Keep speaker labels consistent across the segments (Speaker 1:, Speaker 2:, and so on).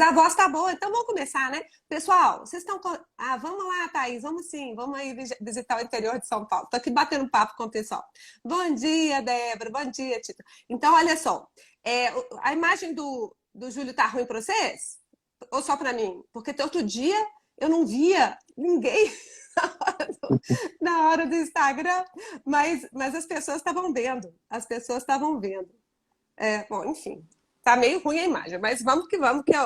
Speaker 1: a voz tá boa, então vamos começar, né? Pessoal, vocês estão com... Ah, vamos lá, Thaís, vamos sim, vamos aí visitar o interior de São Paulo. Tô aqui batendo papo com o pessoal. Bom dia, Débora, bom dia, Tito. Então, olha só, a imagem do Júlio tá ruim para vocês? Ou só para mim? Porque outro dia eu não via ninguém na hora do Instagram, mas as pessoas estavam vendo, as pessoas estavam vendo. Bom, enfim, tá meio ruim a imagem, mas vamos, que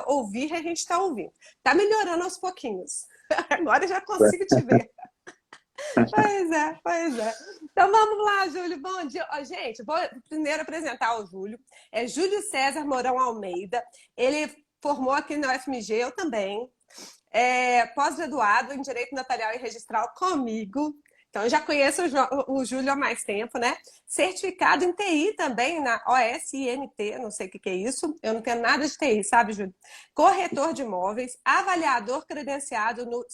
Speaker 1: ouvir a gente está ouvindo. Tá melhorando aos pouquinhos. Agora eu já consigo te ver. Pois é, pois é. Então vamos lá, Júlio, bom dia. Ó, gente, vou primeiro apresentar o Júlio. É Júlio César Mourão Almeida. Ele formou aqui na UFMG, eu também. Pós-graduado em Direito Notarial e Registral comigo. Então, eu já conheço o Júlio há mais tempo, né? Certificado em TI também, na OSINT, não sei o que é isso. Eu não tenho nada de TI, sabe, Júlio? Corretor de imóveis, avaliador credenciado no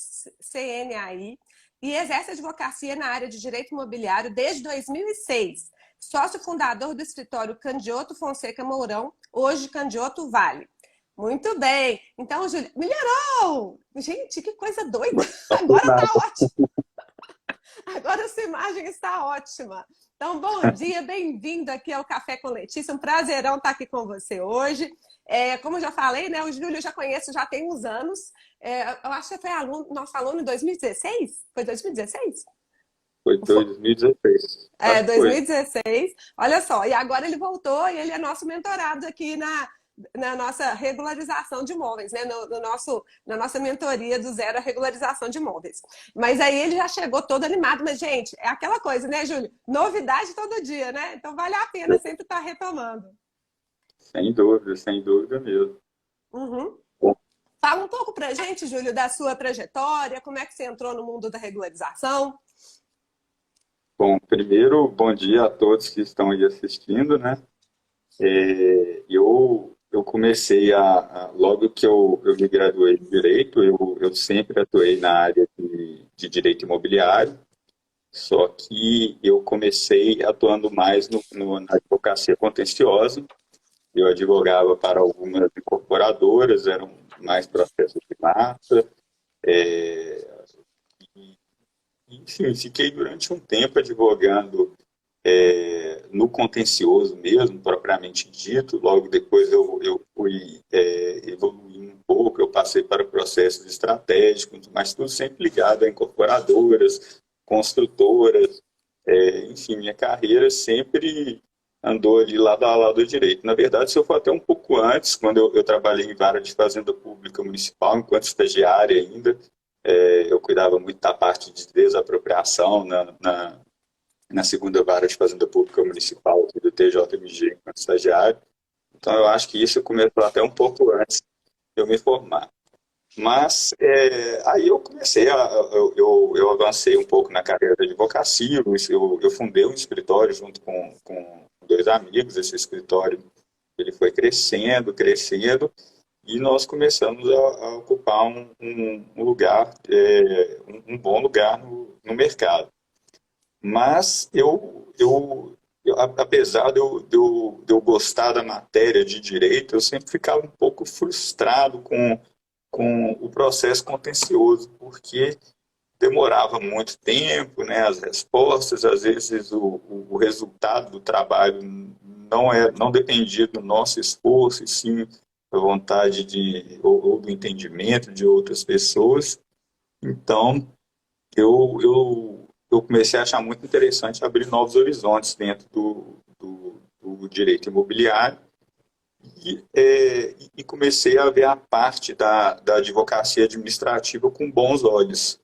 Speaker 1: CNAI e exerce advocacia na área de direito imobiliário desde 2006. Sócio fundador do escritório Candioto Fonseca Mourão, hoje Candioto Vale. Muito bem. Então, Júlio, melhorou! Gente, que coisa doida! Agora tá ótimo! Agora essa imagem está ótima. Então, bom dia, bem-vindo aqui ao Café com Letícia. Um prazerão estar aqui com você hoje. Como eu já falei, né, o Júlio eu já conheço já tem uns anos. Eu acho que foi nosso aluno em 2016? Foi 2016?
Speaker 2: Foi 2016. Acho que foi.
Speaker 1: 2016. Olha só, e agora ele voltou e ele é nosso mentorado aqui na nossa regularização de imóveis, né? Na nossa mentoria do zero à regularização de imóveis. Mas aí ele já chegou todo animado, mas, gente, é aquela coisa, né, Júlio? Novidade todo dia, né? Então vale a pena sempre estar retomando.
Speaker 2: Sem dúvida mesmo.
Speaker 1: Uhum.
Speaker 2: Bom,
Speaker 1: Fala um pouco pra gente, Júlio, da sua trajetória, como é que você entrou no mundo da regularização?
Speaker 2: primeiro, bom dia a todos que estão aí assistindo, né? Eu comecei logo que eu me graduei em Direito, eu sempre atuei na área de Direito Imobiliário, só que eu comecei atuando mais na advocacia contenciosa. Eu advogava para algumas incorporadoras, eram mais processos de massa. Enfim, fiquei durante um tempo advogando no contencioso mesmo, propriamente dito. Logo depois eu fui evoluindo um pouco, eu passei para processos estratégicos, mas tudo sempre ligado a incorporadoras, construtoras. Enfim, minha carreira sempre andou ali lado a lado direito. Na verdade, se eu for até um pouco antes, quando eu trabalhei em vara de fazenda pública municipal, enquanto estagiária ainda, eu cuidava muito da parte de desapropriação na segunda vara de fazenda pública municipal aqui do TJMG enquanto estagiário. Então, eu acho que isso começou até um pouco antes de eu me formar. Mas aí eu comecei, eu avancei um pouco na carreira de advocacia, eu fundei um escritório junto com dois amigos. Esse escritório ele foi crescendo, crescendo, e nós começamos a ocupar um lugar, um bom lugar no mercado. Mas apesar de eu gostar da matéria de direito, eu sempre ficava um pouco frustrado com o processo contencioso, porque demorava muito tempo, né, as respostas, às vezes o resultado do trabalho não dependia do nosso esforço, e sim da vontade ou do entendimento de outras pessoas. Então, eu comecei a achar muito interessante abrir novos horizontes dentro do direito imobiliário e comecei a ver a parte da advocacia administrativa com bons olhos.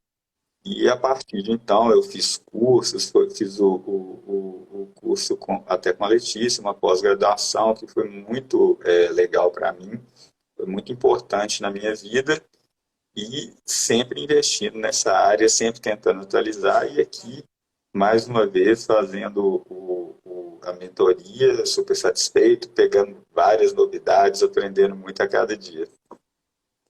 Speaker 2: E a partir de então eu fiz cursos, fiz o curso até com a Letícia, uma pós-graduação que foi muito legal para mim, foi muito importante na minha vida, e sempre investindo nessa área, sempre tentando atualizar, e aqui, mais uma vez, fazendo a mentoria, super satisfeito, pegando várias novidades, aprendendo muito a cada dia.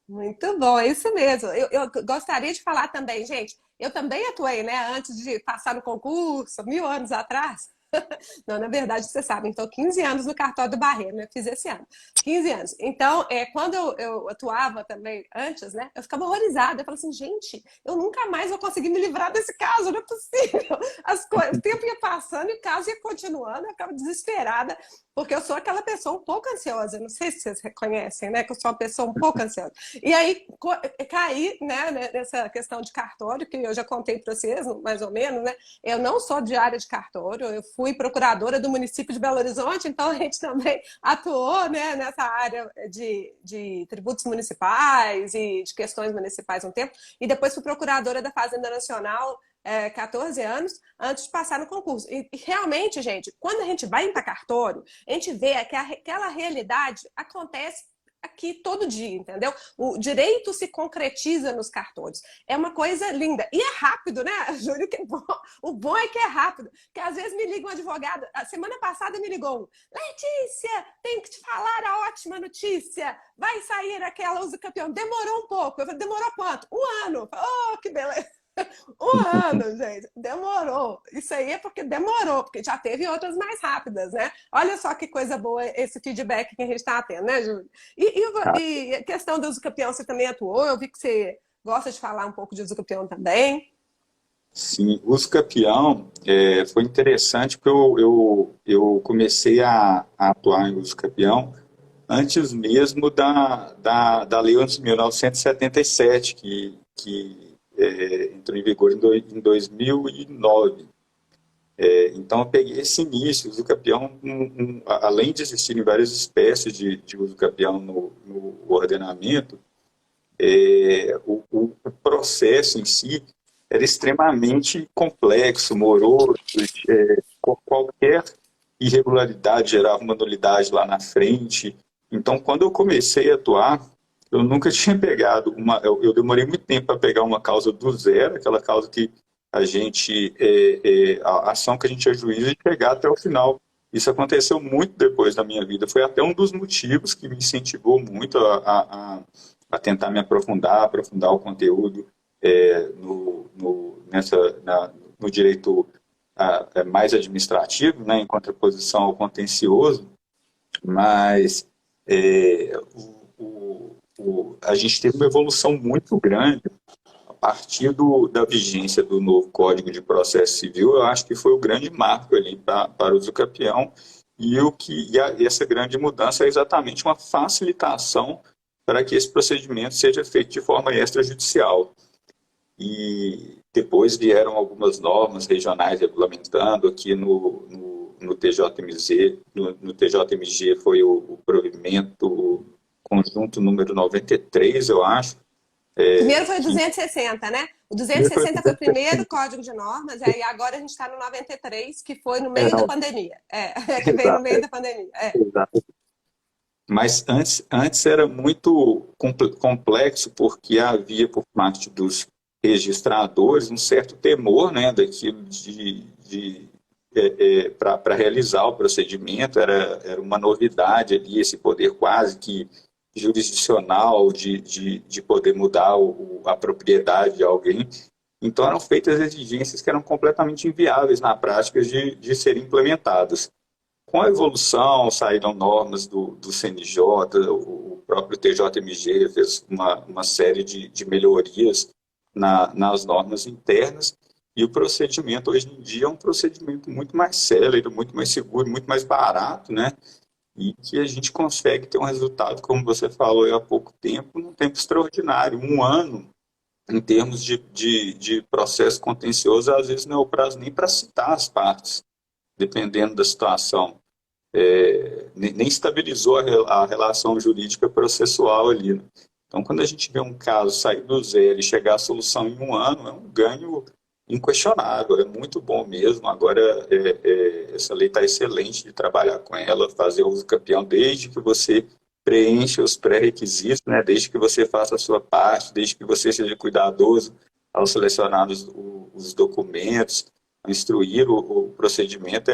Speaker 1: Muito bom, é isso mesmo. Eu gostaria de falar também, gente, eu também atuei, né, antes de passar no concurso, 1000 anos atrás. Não, na verdade, você sabe, então 15 anos no cartório do Barreiro, né? Fiz esse ano. 15 anos. Então, quando eu atuava também antes, né? Eu ficava horrorizada. Eu falava assim, gente, eu nunca mais vou conseguir me livrar desse caso, não é possível. O tempo ia passando e o caso ia continuando, eu ficava desesperada, porque eu sou aquela pessoa um pouco ansiosa. Não sei se vocês reconhecem, né? Que eu sou uma pessoa um pouco ansiosa. E aí caí, né, nessa questão de cartório, que eu já contei para vocês, mais ou menos, né? Eu não sou de área de cartório, eu fui procuradora do município de Belo Horizonte, então a gente também atuou, né, nessa área de tributos municipais e de questões municipais um tempo, e depois fui procuradora da Fazenda Nacional 14 anos antes de passar no concurso. E realmente, gente, quando a gente vai para cartório, a gente vê que aquela realidade acontece aqui todo dia, entendeu? O direito se concretiza nos cartórios. É uma coisa linda. E é rápido, né, Júlio? Que é bom. O bom é que é rápido. Porque às vezes me liga um advogado. A semana passada me ligou um. Letícia, tenho que te falar a ótima notícia. Vai sair aquela uso campeão. Demorou um pouco. Eu falei, demorou quanto? Um ano. Oh, que beleza. Um ano, gente, demorou. Isso aí é porque demorou, porque já teve outras mais rápidas, né? Olha só que coisa boa esse feedback que a gente está tendo, né, Júlio? E a questão do uso campeão, você também atuou? Eu vi que você gosta de falar um pouco de uso campeão também.
Speaker 2: Sim, o uso campeão foi interessante porque eu comecei a atuar em uso campeão antes mesmo da Lei 11.977, que entrou em vigor em 2009. Então, eu peguei esse início. O uso capião, além de existirem várias espécies de uso capião no ordenamento, o processo em si era extremamente complexo, moroso, qualquer irregularidade gerava uma nulidade lá na frente. Então, quando eu comecei a atuar, eu nunca tinha pegado eu demorei muito tempo para pegar uma causa do zero, aquela causa que a ação que a gente ajuiza e chegar até o final. Isso aconteceu muito depois da minha vida. Foi até um dos motivos que me incentivou muito a tentar me aprofundar o conteúdo no direito mais administrativo, né, em contraposição ao contencioso, mas a gente teve uma evolução muito grande a partir da vigência do novo Código de Processo Civil. Eu acho que foi o grande marco ali para o uso campeão, e essa grande mudança é exatamente uma facilitação para que esse procedimento seja feito de forma extrajudicial. E depois vieram algumas normas regionais regulamentando aqui no TJMG. No TJMG foi o provimento conjunto número 93, eu acho.
Speaker 1: Primeiro foi o 260, né? O 260 foi o primeiro código de normas, e agora a gente está no 93, que foi no meio da pandemia. Que veio no meio da pandemia.
Speaker 2: Exato. Mas antes era muito complexo, porque havia por parte dos registradores um certo temor, né, daquilo para realizar o procedimento. Era uma novidade ali, esse poder quase que jurisdicional de poder mudar a propriedade de alguém. Então eram feitas exigências que eram completamente inviáveis na prática de serem implementadas. Com a evolução, saíram normas do CNJ, o próprio TJMG fez uma série de melhorias nas normas internas, e o procedimento hoje em dia é um procedimento muito mais célere, muito mais seguro, muito mais barato, né? E que a gente consegue ter um resultado, como você falou há pouco tempo, num tempo extraordinário. Um ano, em termos de processo contencioso, às vezes não é o prazo nem para citar as partes, dependendo da situação. Nem estabilizou a relação jurídica processual ali, né? Então, quando a gente vê um caso sair do zero e chegar à solução em um ano, é um ganho inquestionável, é muito bom mesmo. Agora, essa lei está excelente de trabalhar com ela, fazer uso campeão, desde que você preencha os pré-requisitos, né? Desde que você faça a sua parte, desde que você seja cuidadoso ao selecionar os documentos, instruir o procedimento,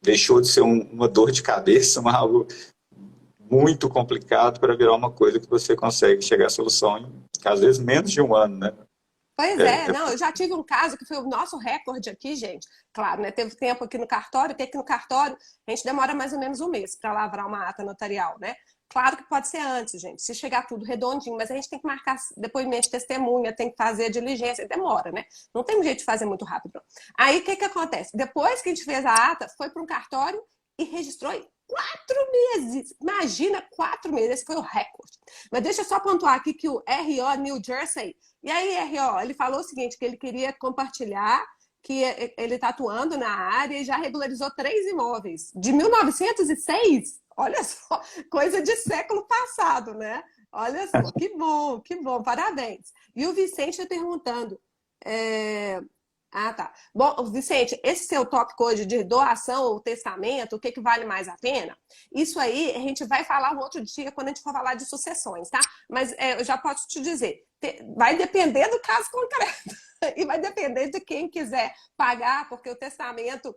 Speaker 2: deixou de ser uma dor de cabeça, algo muito complicado, para virar uma coisa que você consegue chegar à solução em, às vezes, menos de um ano, né?
Speaker 1: Pois
Speaker 2: É,
Speaker 1: é, não, eu já tive um caso que foi o nosso recorde aqui, gente. Claro, né? Teve tempo aqui no cartório, que aqui no cartório a gente demora mais ou menos um mês para lavrar uma ata notarial, né? Claro que pode ser antes, gente, se chegar tudo redondinho, mas a gente tem que marcar depoimento de testemunha, tem que fazer a diligência, demora, né? Não tem um jeito de fazer muito rápido. Aí o que que acontece? Depois que a gente fez a ata, foi para um cartório e registrou em 4 meses. Imagina, 4 meses, esse foi o recorde. Mas deixa eu só pontuar aqui que o RO New Jersey, e aí, RO, ele falou o seguinte, que ele queria compartilhar que ele está atuando na área e já regularizou 3 imóveis. De 1906, olha só, coisa de século passado, né? Olha só, que bom, parabéns. E o Vicente está perguntando, ah, tá. Bom, Vicente, esse seu tópico hoje de doação ou testamento, o que, que vale mais a pena? Isso aí a gente vai falar um outro dia quando a gente for falar de sucessões, tá? Mas eu já posso te dizer, vai depender do caso concreto e vai depender de quem quiser pagar, porque o testamento,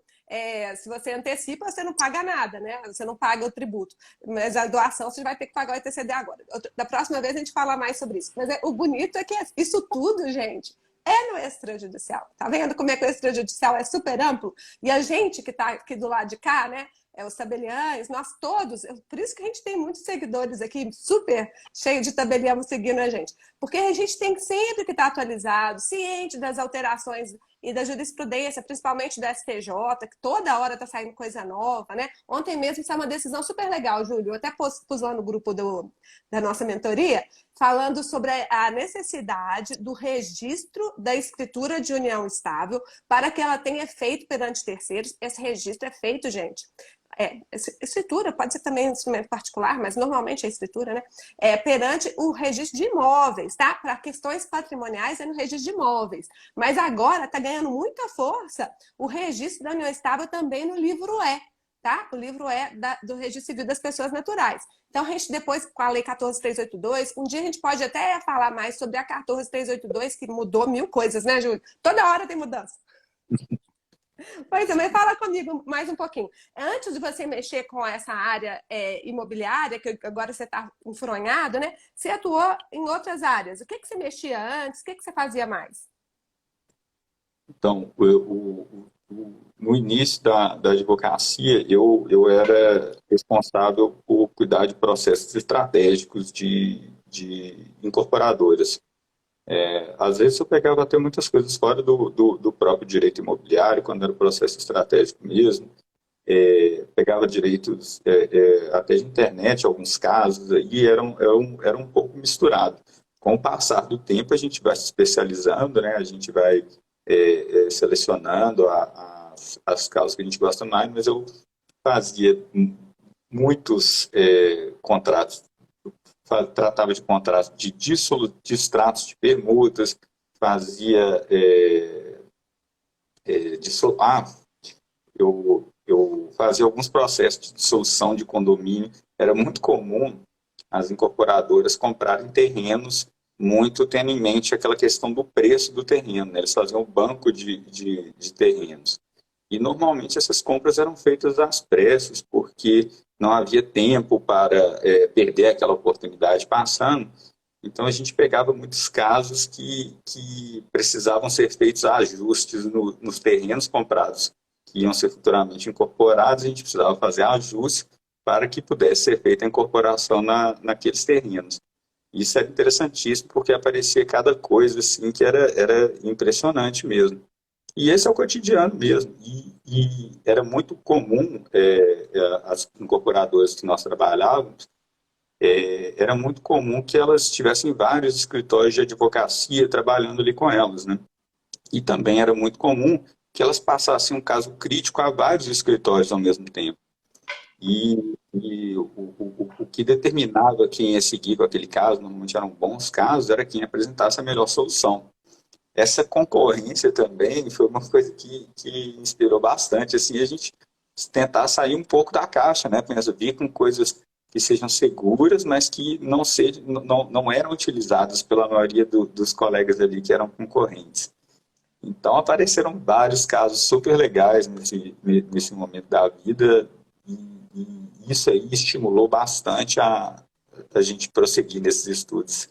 Speaker 1: se você antecipa, você não paga nada, né? Você não paga o tributo. Mas a doação você vai ter que pagar o ITCD agora. Da próxima vez a gente fala mais sobre isso. Mas o bonito é que isso tudo, gente, é no extrajudicial. Tá vendo como é que o extrajudicial é super amplo? E a gente que tá aqui do lado de cá, né? Os tabeliães, nós todos, por isso que a gente tem muitos seguidores aqui, super cheio de tabeliães seguindo a gente. Porque a gente tem sempre que estar atualizado, ciente das alterações e da jurisprudência, principalmente da STJ, que toda hora está saindo coisa nova, né? Ontem mesmo saiu uma decisão super legal, Júlio, eu até pus lá no grupo da nossa mentoria, falando sobre a necessidade do registro da escritura de união estável para que ela tenha efeito perante terceiros. Esse registro é feito, gente. Escritura, pode ser também um instrumento particular, mas normalmente é escritura, né? Perante o registro de imóveis, tá? Para questões patrimoniais é no registro de imóveis. Mas agora está ganhando muita força o registro da união estável também no livro E, tá? O livro E do Registro Civil das Pessoas Naturais. Então, a gente depois, com a Lei 14.382, um dia a gente pode até falar mais sobre a 14.382, que mudou mil coisas, né, Júlio? Toda hora tem mudança. Pois é, mas fala comigo mais um pouquinho. Antes de você mexer com essa área imobiliária, que agora você está enfronhado, né? Você atuou em outras áreas. O que, que você mexia antes? O que, que você fazia mais?
Speaker 2: Então, no início da advocacia, eu era responsável por cuidar de processos estratégicos de incorporadoras. Às vezes eu pegava até muitas coisas fora do próprio direito imobiliário, quando era processo estratégico mesmo. Pegava direitos até de internet, alguns casos, e era um pouco misturado. Com o passar do tempo, a gente vai se especializando, né? A gente vai selecionando as causas que a gente gosta mais, mas eu fazia muitos contratos, tratava de contratos de distratos de permutas, fazia eu fazia alguns processos de dissolução de condomínio. Era muito comum as incorporadoras comprarem terrenos muito tendo em mente aquela questão do preço do terreno, né? Eles faziam um banco de terrenos. E normalmente essas compras eram feitas às pressas, porque não havia tempo para perder aquela oportunidade passando. Então a gente pegava muitos casos que precisavam ser feitos ajustes nos terrenos comprados, que iam ser futuramente incorporados, a gente precisava fazer ajustes para que pudesse ser feita a incorporação naqueles terrenos. Isso era interessantíssimo, porque aparecia cada coisa assim que era impressionante mesmo. E esse é o cotidiano mesmo. E era muito comum, as incorporadoras que nós trabalhávamos, era muito comum que elas tivessem vários escritórios de advocacia trabalhando ali com elas, né? E também era muito comum que elas passassem um caso crítico a vários escritórios ao mesmo tempo. E o que determinava quem ia seguir com aquele caso, normalmente eram bons casos, era quem apresentasse a melhor solução. Essa concorrência também foi uma coisa que inspirou bastante, assim, a gente tentar sair um pouco da caixa, né? Vir com coisas que sejam seguras, mas que não eram utilizadas pela maioria dos colegas ali que eram concorrentes. Então apareceram vários casos super legais nesse momento da vida, e isso aí estimulou bastante a gente prosseguir nesses estudos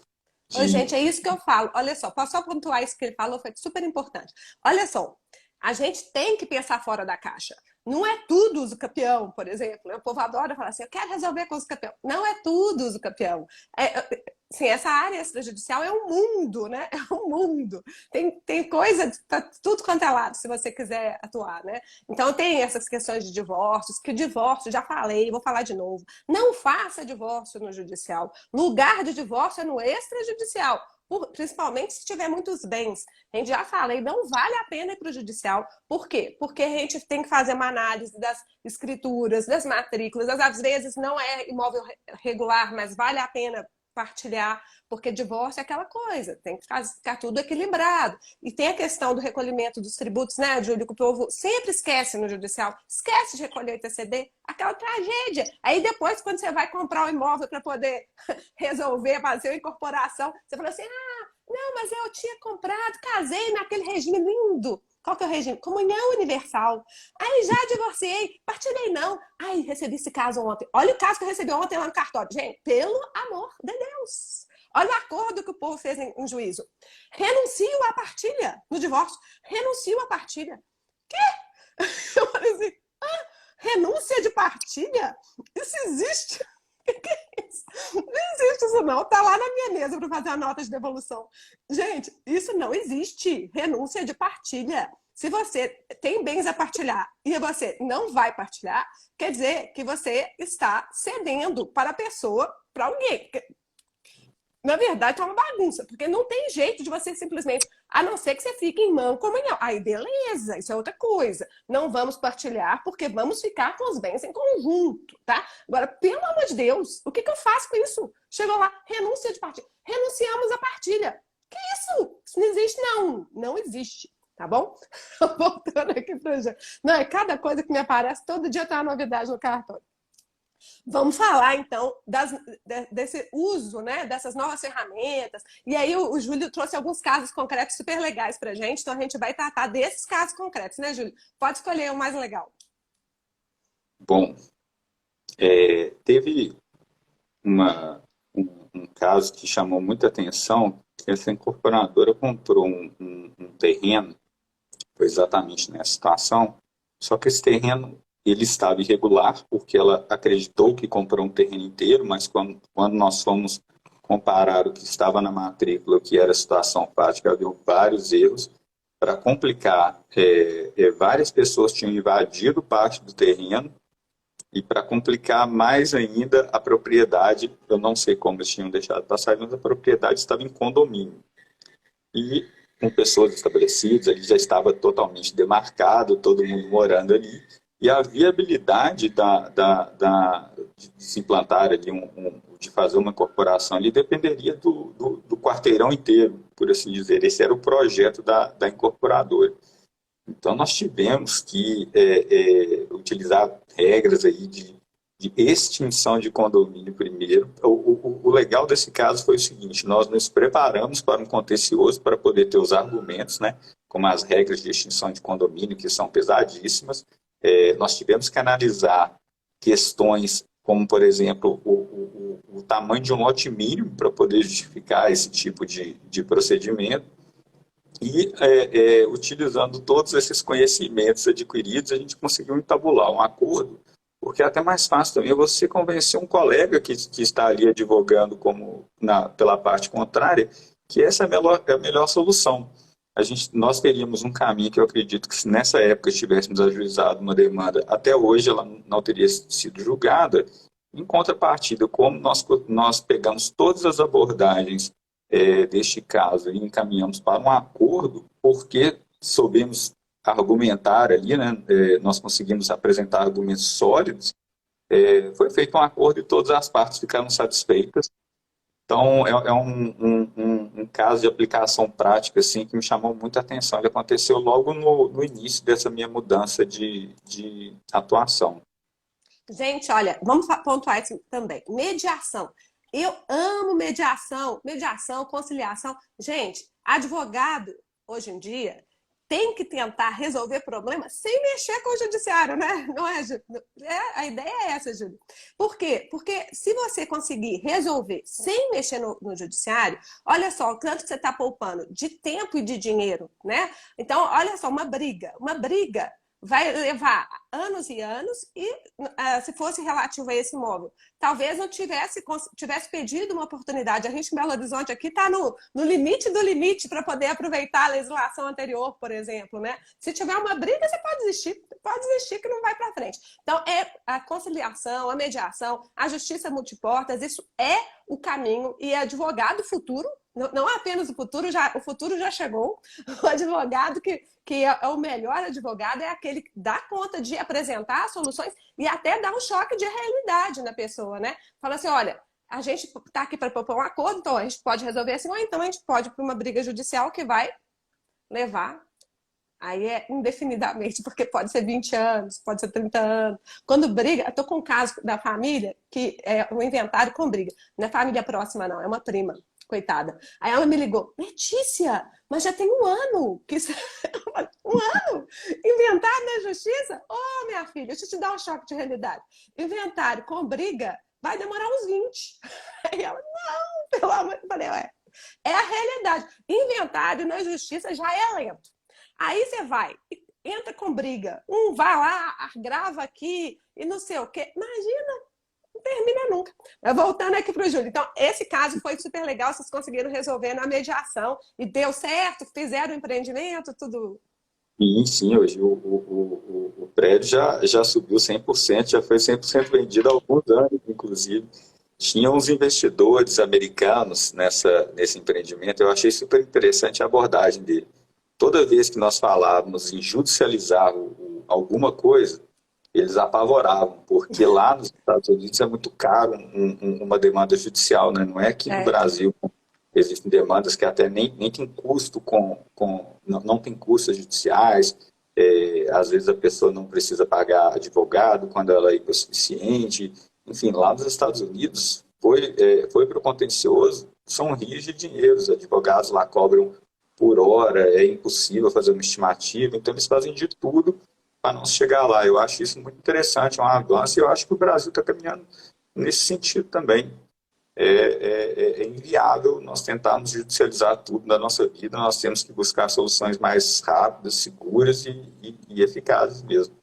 Speaker 1: Ô,
Speaker 2: de...
Speaker 1: gente, é isso que eu falo. Olha só, posso só pontuar isso que ele falou, foi super importante. Olha só, a gente tem que pensar fora da caixa. Não é tudo uso capião, por exemplo. O povo adora falar assim, eu quero resolver com uso capião. Não é tudo uso capião. Assim, essa área extrajudicial é um mundo, né? É um mundo. Tem coisa para tudo quanto é lado, se você quiser atuar, né? Então tem essas questões de divórcios, que o divórcio, já falei, vou falar de novo. Não faça divórcio no judicial. Lugar de divórcio é no extrajudicial. Principalmente se tiver muitos bens. A gente já falei, não vale a pena ir para o judicial. Por quê? Porque a gente tem que fazer uma análise das escrituras, das matrículas. Às vezes não é imóvel regular, mas vale a pena partilhar, porque divórcio é aquela coisa, tem que ficar tudo equilibrado. E tem a questão do recolhimento dos tributos, né, Júlio, que o povo sempre esquece no judicial, esquece de recolher o ITCD, aquela tragédia. Aí depois, quando você vai comprar um imóvel para poder resolver, fazer uma incorporação, você fala assim, não, mas eu tinha comprado, casei naquele regime lindo. Qual que é o regime? Comunhão universal. Aí já divorciei, partilhei não. Ai, recebi esse caso ontem. Olha o caso que eu recebi ontem lá no cartório. Gente, pelo amor de Deus. Olha o acordo que o povo fez em juízo. Renuncio à partilha no divórcio. Renuncio à partilha. Quê? Eu falei assim, renúncia de partilha? Isso existe? Que é isso? Não existe isso não, tá lá na minha mesa para fazer a nota de devolução. Gente, isso não existe, renúncia de partilha. Se você tem bens a partilhar e você não vai partilhar, quer dizer que você está cedendo para a pessoa, para alguém. Na verdade, é uma bagunça, porque não tem jeito de você simplesmente, a não ser que você fique em mancomunhão. Aí, beleza, isso é outra coisa. Não vamos partilhar, porque vamos ficar com os bens em conjunto, tá? Agora, pelo amor de Deus, o que eu faço com isso? Chegou lá, renúncia de partilha. Renunciamos à partilha. Que isso? Isso não existe, não. Não existe, tá bom? Voltando aqui para já. Não, é cada coisa que me aparece, todo dia tem uma novidade no cartório. Vamos falar, então, desse uso, né, dessas novas ferramentas. E aí o Júlio trouxe alguns casos concretos super legais para a gente, então a gente vai tratar desses casos concretos, né, Júlio? Pode escolher o mais legal.
Speaker 2: Bom, teve um caso que chamou muita atenção. Essa incorporadora comprou um terreno, foi exatamente nessa situação, só que esse terreno ele estava irregular, porque ela acreditou que comprou um terreno inteiro, mas quando nós fomos comparar o que estava na matrícula, o que era a situação prática, havia vários erros. Para complicar, várias pessoas tinham invadido parte do terreno, e para complicar mais ainda, a propriedade, eu não sei como eles tinham deixado passar, mas a propriedade estava em condomínio. E com pessoas estabelecidas, ali já estava totalmente demarcado, todo mundo morando ali, e a viabilidade de se implantar ali, de fazer uma incorporação ali, dependeria do quarteirão inteiro, por assim dizer. Esse era o projeto da incorporadora. Então, nós tivemos que utilizar regras aí de extinção de condomínio primeiro. O legal desse caso foi o seguinte: nós nos preparamos para um contencioso para poder ter os argumentos, né, como as regras de extinção de condomínio, que são pesadíssimas. Nós tivemos que analisar questões como, por exemplo, o tamanho de um lote mínimo para poder justificar esse tipo de procedimento. E, utilizando todos esses conhecimentos adquiridos, a gente conseguiu entabular um acordo, porque é até mais fácil também você convencer um colega que está ali advogando pela parte contrária, que essa é a melhor solução. Nós teríamos um caminho que eu acredito que, se nessa época tivéssemos ajuizado uma demanda, até hoje ela não teria sido julgada. Em contrapartida, como nós pegamos todas as abordagens deste caso e encaminhamos para um acordo, porque soubemos argumentar ali, né, nós conseguimos apresentar argumentos sólidos, foi feito um acordo e todas as partes ficaram satisfeitas. Então, é um caso de aplicação prática assim, que me chamou muita atenção. Ele aconteceu logo no início dessa minha mudança de atuação.
Speaker 1: Gente, olha, vamos pontuar isso também. Mediação. Eu amo mediação, conciliação. Gente, advogado, hoje em dia, tem que tentar resolver problemas sem mexer com o judiciário, né? Não é, a ideia é essa, Júlio. Por quê? Porque se você conseguir resolver sem mexer no judiciário, olha só o tanto que você está poupando de tempo e de dinheiro, né? Então, olha só, uma briga vai levar anos e anos e se fosse relativo a esse imóvel, talvez eu tivesse pedido uma oportunidade. A gente em Belo Horizonte aqui está no limite do limite para poder aproveitar a legislação anterior, por exemplo, né? Se tiver uma briga, você pode desistir que não vai para frente. Então, é a conciliação, a mediação, a justiça multiportas, isso é o caminho e advogado futuro, não apenas o futuro já chegou, o advogado que é o melhor advogado é aquele que dá conta de apresentar soluções e até dar um choque de realidade na pessoa, né? Fala assim, olha, a gente está aqui para propor um acordo, então a gente pode resolver assim, ou então a gente pode ir para uma briga judicial que vai levar, aí é indefinidamente, porque pode ser 20 anos, pode ser 30 anos. Quando briga, eu estou com um caso da família, que é um inventário com briga. Não é família próxima, não, é uma prima. Coitada. Aí ela me ligou, Letícia, mas já tem um ano que isso... um ano? Inventário na justiça? Ô, minha filha, deixa eu te dar um choque de realidade. Inventário com briga vai demorar uns 20. Aí ela, não, pelo amor de Deus. Eu falei, ué, é a realidade. Inventário na justiça já é lento. Aí você vai, entra com briga. Vai lá, grava aqui e não sei o quê. Imagina. Não termina nunca. Mas voltando aqui para o Júlio. Então, esse caso foi super legal, vocês conseguiram resolver na mediação e deu certo, fizeram o empreendimento, tudo.
Speaker 2: Sim, hoje o prédio já subiu 100%, já foi 100% vendido há alguns anos, inclusive. Tinha uns investidores americanos nesse empreendimento, eu achei super interessante a abordagem dele. Toda vez que nós falávamos em judicializar alguma coisa, eles apavoravam, porque lá nos Estados Unidos é muito caro uma demanda judicial, né? Não é aqui no Brasil. Existem demandas que até nem tem custo não tem custos judiciais, às vezes a pessoa não precisa pagar advogado quando ela é hipossuficiente. Enfim, lá nos Estados Unidos foi para o contencioso, são rios de dinheiro, os advogados lá cobram por hora, é impossível fazer uma estimativa, então eles fazem de tudo para não chegar lá. Eu acho isso muito interessante, é um avanço, e eu acho que o Brasil está caminhando nesse sentido também. É inviável nós tentarmos judicializar tudo na nossa vida, nós temos que buscar soluções mais rápidas, seguras e eficazes mesmo.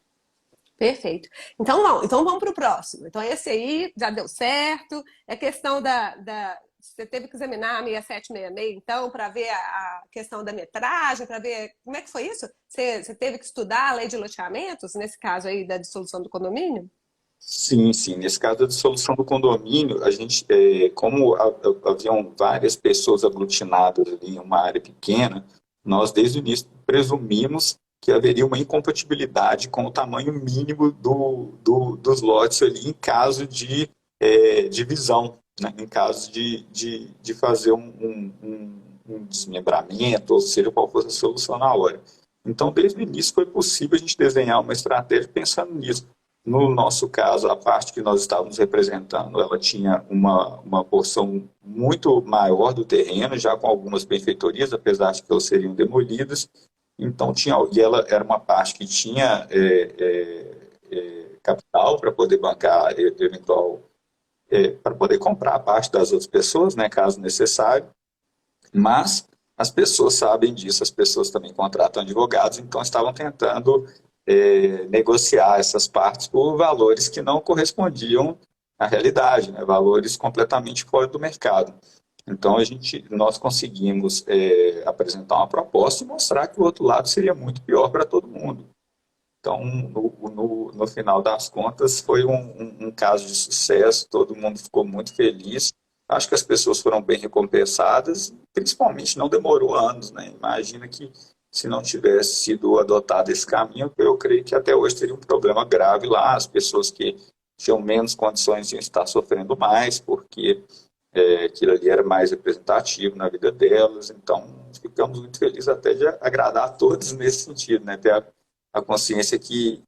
Speaker 1: Perfeito. Então vamos para o próximo. Então esse aí já deu certo, é questão você teve que examinar a 6766, então, para ver a questão da metragem, para ver como é que foi isso? Você teve que estudar a lei de loteamentos, nesse caso aí da dissolução do condomínio?
Speaker 2: Sim. Nesse caso da dissolução do condomínio, a gente, como haviam várias pessoas aglutinadas ali em uma área pequena, nós desde o início presumimos que haveria uma incompatibilidade com o tamanho mínimo dos lotes ali em caso de divisão, né? Em caso de fazer um desmembramento, ou seja, qual fosse a solução na hora. Então, desde o início foi possível a gente desenhar uma estratégia pensando nisso. No nosso caso, a parte que nós estávamos representando, ela tinha uma porção muito maior do terreno, já com algumas benfeitorias, apesar de que elas seriam demolidas. Então, ela era uma parte que tinha capital para poder bancar eventual, para poder comprar a parte das outras pessoas, né, caso necessário. Mas as pessoas sabem disso, as pessoas também contratam advogados, então estavam tentando negociar essas partes por valores que não correspondiam à realidade, né? Valores completamente fora do mercado. Então nós conseguimos apresentar uma proposta e mostrar que o outro lado seria muito pior para todo mundo. Então, no final das contas, foi um caso de sucesso, todo mundo ficou muito feliz. Acho que as pessoas foram bem recompensadas, principalmente não demorou anos, né? Imagina que se não tivesse sido adotado esse caminho, eu creio que até hoje teria um problema grave lá, as pessoas que tinham menos condições iam estar sofrendo mais, porque aquilo ali era mais representativo na vida delas. Então, ficamos muito felizes até de agradar a todos nesse sentido, né? Ter a consciência que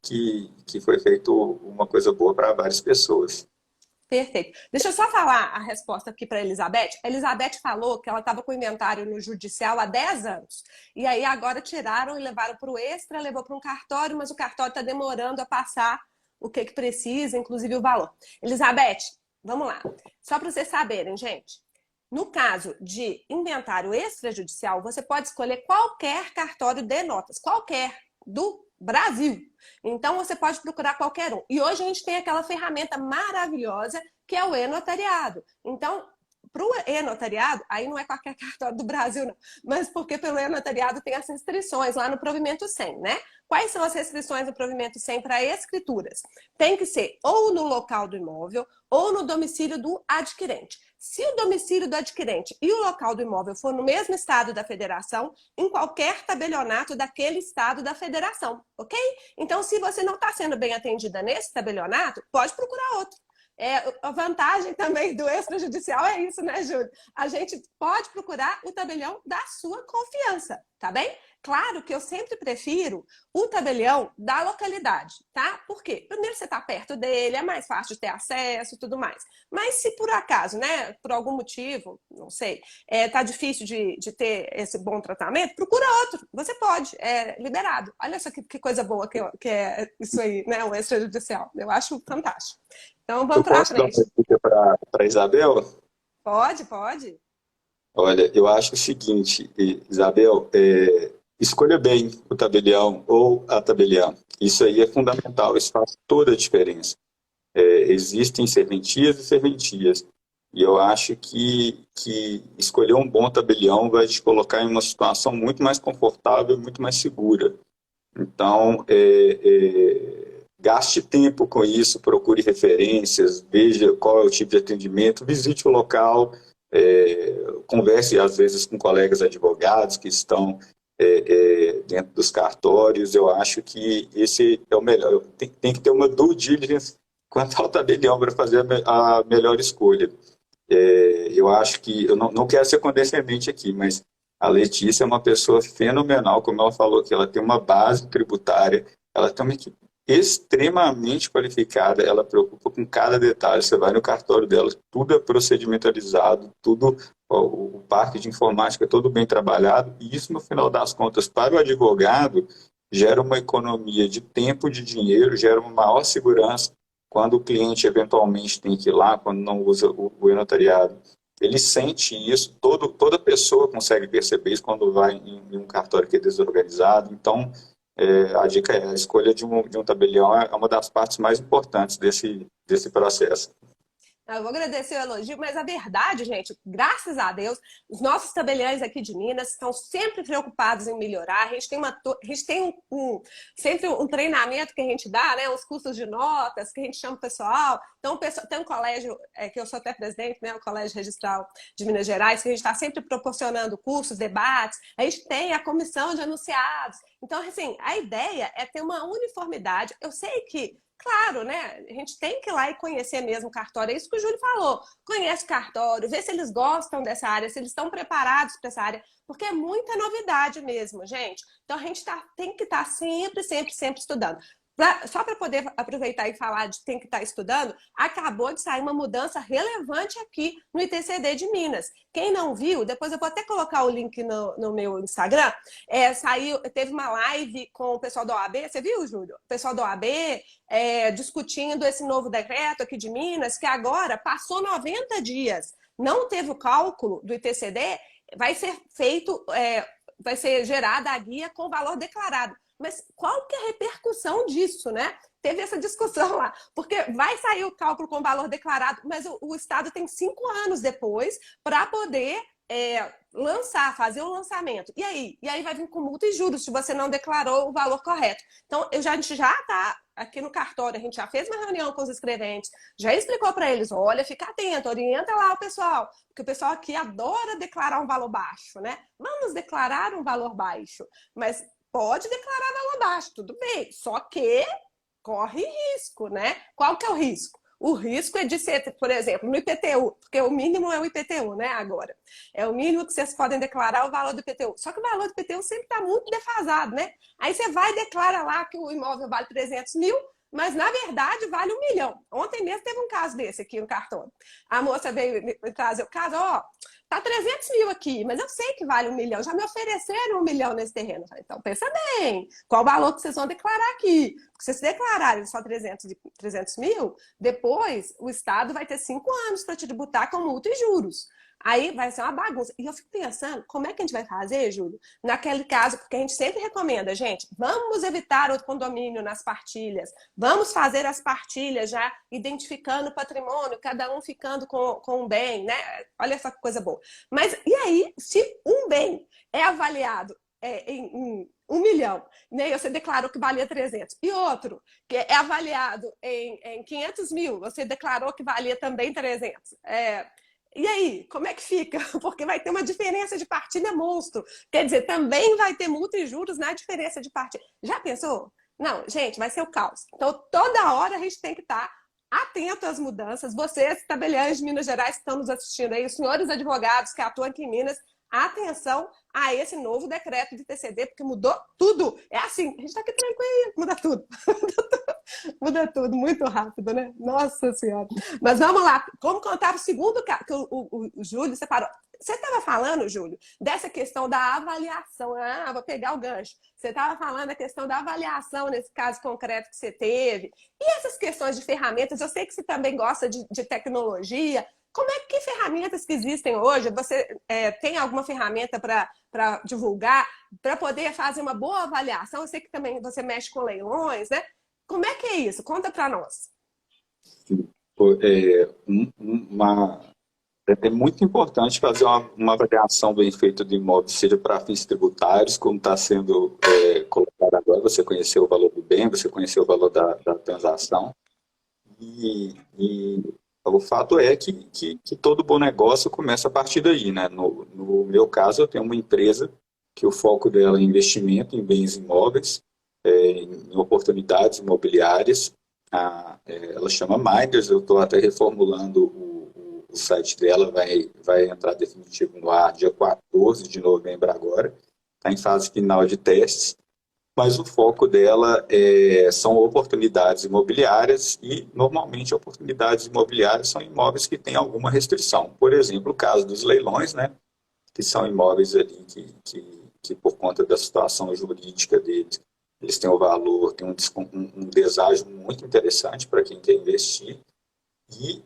Speaker 2: foi feito uma coisa boa para várias pessoas.
Speaker 1: Perfeito. Deixa eu só falar a resposta aqui para a Elizabeth. A Elizabeth falou que ela estava com o inventário no judicial há 10 anos. E aí agora tiraram e levaram para o extra, levou para um cartório, mas o cartório está demorando a passar o que precisa, inclusive o valor. Elizabeth, vamos lá. Só para vocês saberem, gente. No caso de inventário extrajudicial, você pode escolher qualquer cartório de notas, qualquer, do Brasil. Então, você pode procurar qualquer um. E hoje a gente tem aquela ferramenta maravilhosa que é o e-notariado. Então, para o e-notariado, aí não é qualquer cartório do Brasil, não, mas porque pelo e-notariado tem as restrições lá no provimento 100, né? Quais são as restrições do provimento 100 para escrituras? Tem que ser ou no local do imóvel ou no domicílio do adquirente. Se o domicílio do adquirente e o local do imóvel for no mesmo estado da federação, em qualquer tabelionato daquele estado da federação, ok? Então, se você não está sendo bem atendida nesse tabelionato, pode procurar outro. A vantagem também do extrajudicial é isso, né, Júlio? A gente pode procurar o tabelião da sua confiança, tá bem? Claro que eu sempre prefiro o tabelião da localidade, tá? Por quê? Primeiro, você está perto dele, é mais fácil de ter acesso e tudo mais. Mas se por acaso, né, por algum motivo, não sei, tá difícil de ter esse bom tratamento, procura outro. Você pode, é liberado. Olha só que coisa boa que é isso aí, né, o extrajudicial. Eu acho fantástico. Então, vamos
Speaker 2: Eu
Speaker 1: para
Speaker 2: posso dar uma
Speaker 1: frente.
Speaker 2: dica para a Isabel?
Speaker 1: Pode, pode.
Speaker 2: Olha, eu acho o seguinte, Isabel, escolha bem o tabelião ou a tabeliã. Isso aí é fundamental, isso faz toda a diferença. Existem serventias e serventias. E eu acho que escolher um bom tabelião vai te colocar em uma situação muito mais confortável, muito mais segura. Então, gaste tempo com isso, procure referências, veja qual é o tipo de atendimento, visite o local, converse às vezes com colegas advogados que estão dentro dos cartórios. Eu acho que esse é o melhor. Tem que ter uma due diligence quanto ao tabelião para fazer a melhor escolha. Eu acho que, eu não quero ser condescendente aqui, mas a Letícia é uma pessoa fenomenal, como ela falou, que ela tem uma base tributária, ela tem uma equipe extremamente qualificada, ela preocupa com cada detalhe. Você vai no cartório dela, tudo é procedimentalizado, tudo, o parque de informática é todo bem trabalhado, e isso, no final das contas, para o advogado, gera uma economia de tempo, de dinheiro, gera uma maior segurança quando o cliente eventualmente tem que ir lá, quando não usa o e-notariado. Ele sente isso, toda pessoa consegue perceber isso quando vai em um cartório que é desorganizado. Então, a dica é: a escolha de um tabelião é uma das partes mais importantes desse processo.
Speaker 1: Eu vou agradecer o elogio, mas a verdade, gente, graças a Deus, os nossos tabeliães aqui de Minas estão sempre preocupados em melhorar. A gente tem sempre um treinamento que a gente dá, né? Os cursos de notas que a gente chama o pessoal. Então, tem um colégio, que eu sou até presidente, né? O Colégio Registral de Minas Gerais, que a gente está sempre proporcionando cursos, debates. A gente tem a comissão de anunciados. Então, assim, a ideia é ter uma uniformidade. Eu sei que, claro, né? A gente tem que ir lá e conhecer mesmo o cartório. É isso que o Júlio falou. Conhece o cartório, vê se eles gostam dessa área, se eles estão preparados para essa área, porque é muita novidade mesmo, gente. Então a gente tem que estar sempre, sempre, sempre estudando. Só para poder aproveitar e falar de tem que estar estudando, acabou de sair uma mudança relevante aqui no ITCD de Minas. Quem não viu, depois eu vou até colocar o link no meu Instagram, teve uma live com o pessoal da OAB, você viu, Júlio? O pessoal da OAB discutindo esse novo decreto aqui de Minas, que agora passou 90 dias, não teve o cálculo do ITCD, vai ser feito, vai ser gerada a guia com valor declarado. Mas qual que é a repercussão disso, né? Teve essa discussão lá, porque vai sair o cálculo com valor declarado, mas o Estado tem 5 anos depois para poder fazer o lançamento. E aí vai vir com multa e juros se você não declarou o valor correto. Então, a gente já está aqui no cartório, a gente já fez uma reunião com os escreventes, já explicou para eles: olha, fica atento, orienta lá o pessoal, porque o pessoal aqui adora declarar um valor baixo, né? Vamos declarar um valor baixo, mas pode declarar valor baixo, tudo bem, só que corre risco, né? Qual que é o risco? O risco é de ser, por exemplo, no IPTU, porque o mínimo é o IPTU, né, agora. É o mínimo que vocês podem declarar o valor do IPTU. Só que o valor do IPTU sempre está muito defasado, né? Aí você vai e declara lá que o imóvel vale 300 mil, mas na verdade vale 1 milhão. Ontem mesmo teve um caso desse aqui no cartório. A moça veio me trazer o caso, ó, tá 300 mil aqui, mas eu sei que vale 1 milhão. Já me ofereceram 1 milhão nesse terreno. Eu falei, então pensa bem, qual o valor que vocês vão declarar aqui? Porque se vocês declararem só 300 mil, depois o Estado vai ter 5 anos para te tributar com multa e juros. Aí vai ser uma bagunça. E eu fico pensando, como é que a gente vai fazer, Júlio? Naquele caso, porque a gente sempre recomenda, gente, vamos evitar o condomínio nas partilhas, vamos fazer as partilhas já identificando o patrimônio, cada um ficando com um bem, né? Olha essa coisa boa. Mas e aí, se um bem é avaliado em 1 milhão, né? Você declarou que valia 300. E outro, que é avaliado em 500 mil, você declarou que valia também 300. E aí, como é que fica? Porque vai ter uma diferença de partilha monstro. Quer dizer, também vai ter multa e juros na diferença de partilha. Já pensou? Não, gente, vai ser o caos. Então, toda hora a gente tem que estar atento às mudanças. Vocês, tabeliães de Minas Gerais que estão nos assistindo aí, os senhores advogados que atuam aqui em Minas, atenção a esse novo decreto de TCD, porque mudou tudo. É assim, a gente está aqui tranquilo, muda tudo. Muda tudo, muito rápido, né? Nossa Senhora. Mas vamos lá, como contar o segundo caso, que o Júlio separou. Você estava falando, Júlio, dessa questão da avaliação. Ah, vou pegar o gancho. Você estava falando da questão da avaliação nesse caso concreto que você teve. E essas questões de ferramentas, eu sei que você também gosta de tecnologia. Como é que ferramentas que existem hoje? Você tem alguma ferramenta para divulgar, para poder fazer uma boa avaliação? Eu sei que também você mexe com leilões, né? Como é que é isso? Conta para nós.
Speaker 2: É, é muito importante fazer uma avaliação bem feita do imóvel, seja para fins tributários, como está sendo colocado agora. Você conheceu o valor do bem, você conheceu o valor da transação. E o fato é que todo bom negócio começa a partir daí, né? No meu caso, eu tenho uma empresa que o foco dela é investimento em bens imóveis, em oportunidades imobiliárias. Ela chama Minders, eu estou até reformulando o site dela, vai entrar definitivo no ar dia 14 de novembro agora, está em fase final de testes, mas o foco dela são oportunidades imobiliárias e, normalmente, oportunidades imobiliárias são imóveis que têm alguma restrição. Por exemplo, o caso dos leilões, né, que são imóveis ali que por conta da situação jurídica deles, eles têm um valor, têm um deságio muito interessante para quem quer investir. E